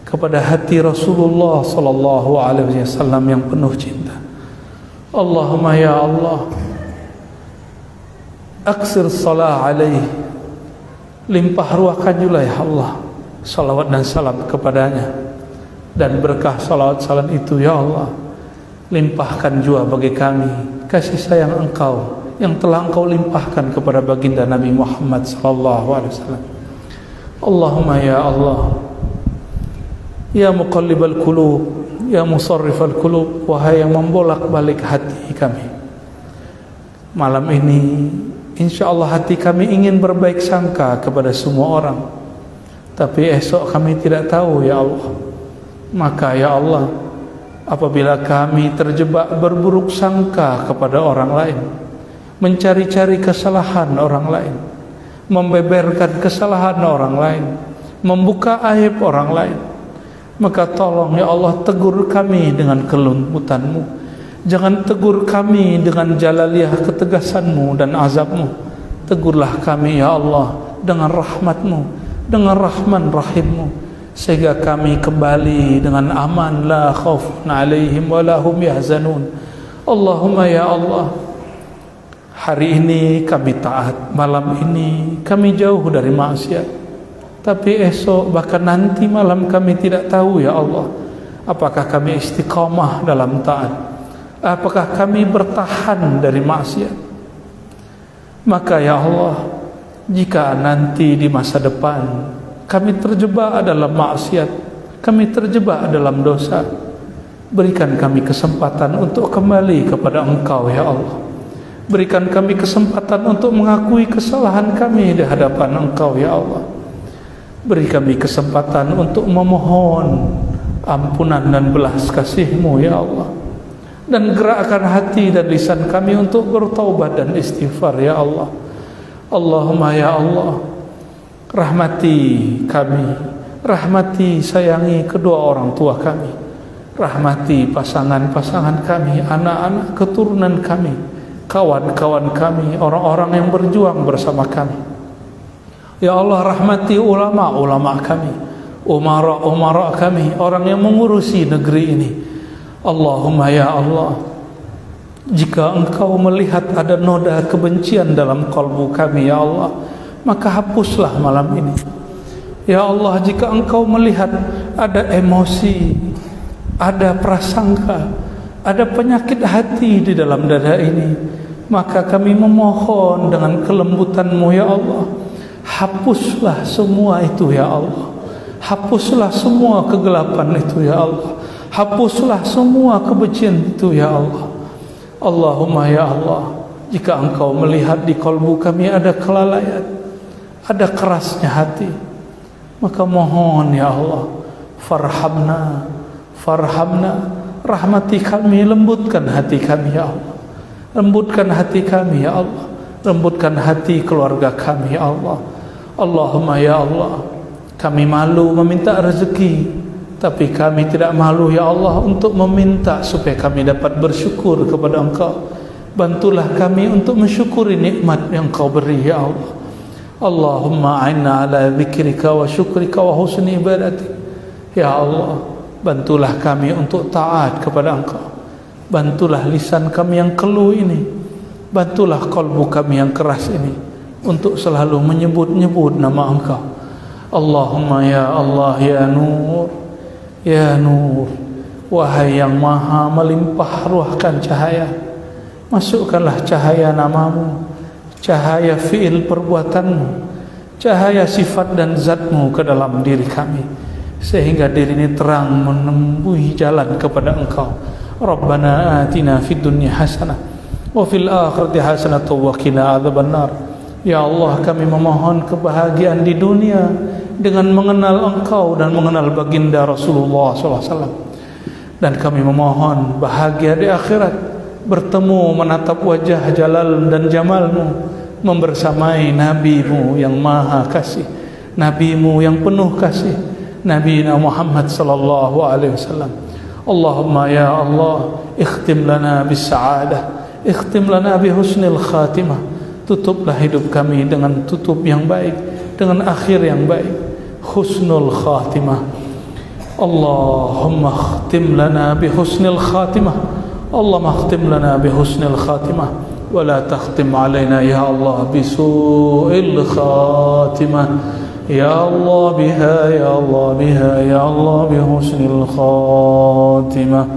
kepada hati Rasulullah SAW yang penuh cinta. Allahumma ya Allah, aksir salah alaih, limpah ruahkan juga ya Allah salawat dan salam kepadanya, dan berkah salawat salam itu ya Allah limpahkan juga bagi kami kasih sayang Engkau yang telah Engkau limpahkan kepada baginda Nabi Muhammad SAW. Allahumma ya Allah, ya muqallibal qulub, ya musarrifal qulub, wahai yang membolak-balik hati kami, malam ini insyaallah hati kami ingin berbaik sangka kepada semua orang, tapi esok kami tidak tahu ya Allah. Maka ya Allah, apabila kami terjebak berburuk sangka kepada orang lain, mencari-cari kesalahan orang lain, membeberkan kesalahan orang lain, membuka aib orang lain, maka tolong ya Allah, tegur kami dengan kelembutan-Mu. Jangan tegur kami dengan jalaliyah ketegasan-Mu dan azab-Mu. Tegurlah kami ya Allah dengan rahmat-Mu, dengan Rahman Rahim-Mu, sehingga kami kembali dengan aman, la khaufun alaihim wa la hum yahzanun. Allahumma ya Allah, hari ini kami taat, malam ini kami jauh dari maksiat, tapi esok bahkan nanti malam kami tidak tahu ya Allah, apakah kami istiqamah dalam taat, apakah kami bertahan dari maksiat. Maka ya Allah, jika nanti di masa depan kami terjebak dalam maksiat, kami terjebak dalam dosa, berikan kami kesempatan untuk kembali kepada Engkau ya Allah. Berikan kami kesempatan untuk mengakui kesalahan kami di hadapan Engkau ya Allah. Beri kami kesempatan untuk memohon ampunan dan belas kasih-Mu ya Allah, dan gerakkan hati dan lisan kami untuk bertaubat dan istighfar ya Allah. Allahumma ya Allah, rahmati kami, rahmati sayangi kedua orang tua kami, rahmati pasangan-pasangan kami, anak-anak keturunan kami, kawan-kawan kami, orang-orang yang berjuang bersama kami. Ya Allah, rahmati ulama-ulama kami, umara-umara kami, orang yang mengurusi negeri ini. Allahumma ya Allah, jika Engkau melihat ada noda kebencian dalam kalbu kami ya Allah, maka hapuslah malam ini. Ya Allah, jika Engkau melihat ada emosi, ada prasangka, ada penyakit hati di dalam dada ini, maka kami memohon dengan kelembutan-Mu ya Allah, hapuslah semua itu ya Allah. Hapuslah semua kegelapan itu ya Allah. Hapuslah semua kebencian itu ya Allah. Allahumma ya Allah, jika Engkau melihat di kalbu kami ada kelalaian, ada kerasnya hati, maka mohon ya Allah, farhamna, farhamna, rahmati kami, lembutkan hati kami ya Allah. Lembutkan hati kami ya Allah, lembutkan hati keluarga kami ya Allah. Allahumma ya Allah, kami malu meminta rezeki, tapi kami tidak malu ya Allah untuk meminta supaya kami dapat bersyukur kepada Engkau. Bantulah kami untuk mensyukuri nikmat yang Kau beri ya Allah. Allahumma a'inna ala dzikrika wa syukrika wa husni ibadatik. Ya Allah, bantulah kami untuk taat kepada Engkau. Bantulah lisan kami yang keluh ini, bantulah kalbu kami yang keras ini untuk selalu menyebut-nyebut nama Engkau. Allahumma ya Allah ya Nur, ya Nur, wahai yang maha melimpah ruahkan cahaya, masukkanlah cahaya nama-Mu, cahaya fi'il perbuatan-Mu, cahaya sifat dan zat-Mu ke dalam diri kami, sehingga diri ini terang menemui jalan kepada Engkau. Rabbana atina fid dunya hasanah wa fil akhirati hasanah wa qina adzabannar. Ya Allah, kami memohon kebahagiaan di dunia dengan mengenal Engkau dan mengenal baginda Rasulullah SAW, dan kami memohon bahagia di akhirat, bertemu menatap wajah jalal dan jamal-Mu, membersamai Nabi-Mu yang maha kasih, Nabi-Mu yang penuh kasih, Nabi Muhammad sallallahu alaihi wasallam. Allahumma ya Allah, ikhtim lana bis sa'adah, ikhtim lana bi husnil khatimah. Tutuplah hidup kami dengan tutup yang baik, dengan akhir yang baik, husnul khatimah. Allahumma ikhtim lana bi husnil khatimah, Allahumma ikhtim lana bi husnil khatimah, wa la takhtim alaina ya Allah bi su'il khatimah. Ya Allah biha, ya Allah biha, ya Allah bi husnil khatimah.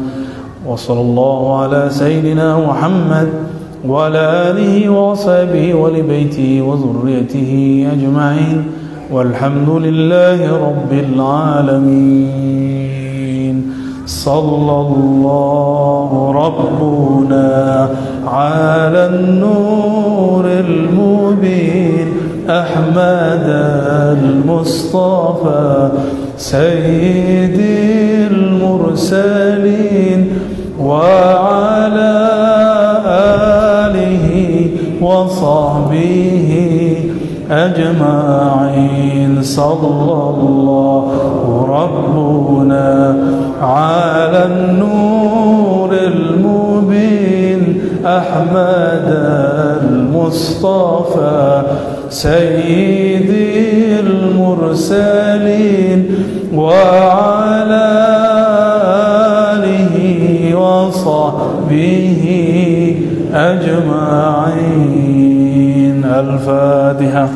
Wa sallallahu ala sayyidina Muhammad wa ala alihi wa sahbihi wa li baitihi wa dhurriyyatihi ajma'in. Walhamdulillahi rabbil alamin. Sallallahu rabbuna ala an-nuril mubin أحمد المصطفى سيد المرسلين وعلى آله وصحبه أجمعين. صلى الله ربنا على النور المبين أحمد المصطفى سيد المرسلين وعلى آله وصحبه أجمعين. الفاتحة.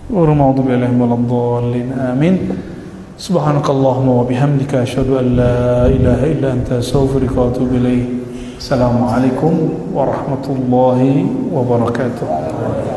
ورمضوا بالله ولا الضالين آمين. سبحانك اللهم وبحمدك أشهد أن لا إله إلا أنت أستغفرك وأتوب إليك. Assalamualaikum warahmatullahi wabarakatuh.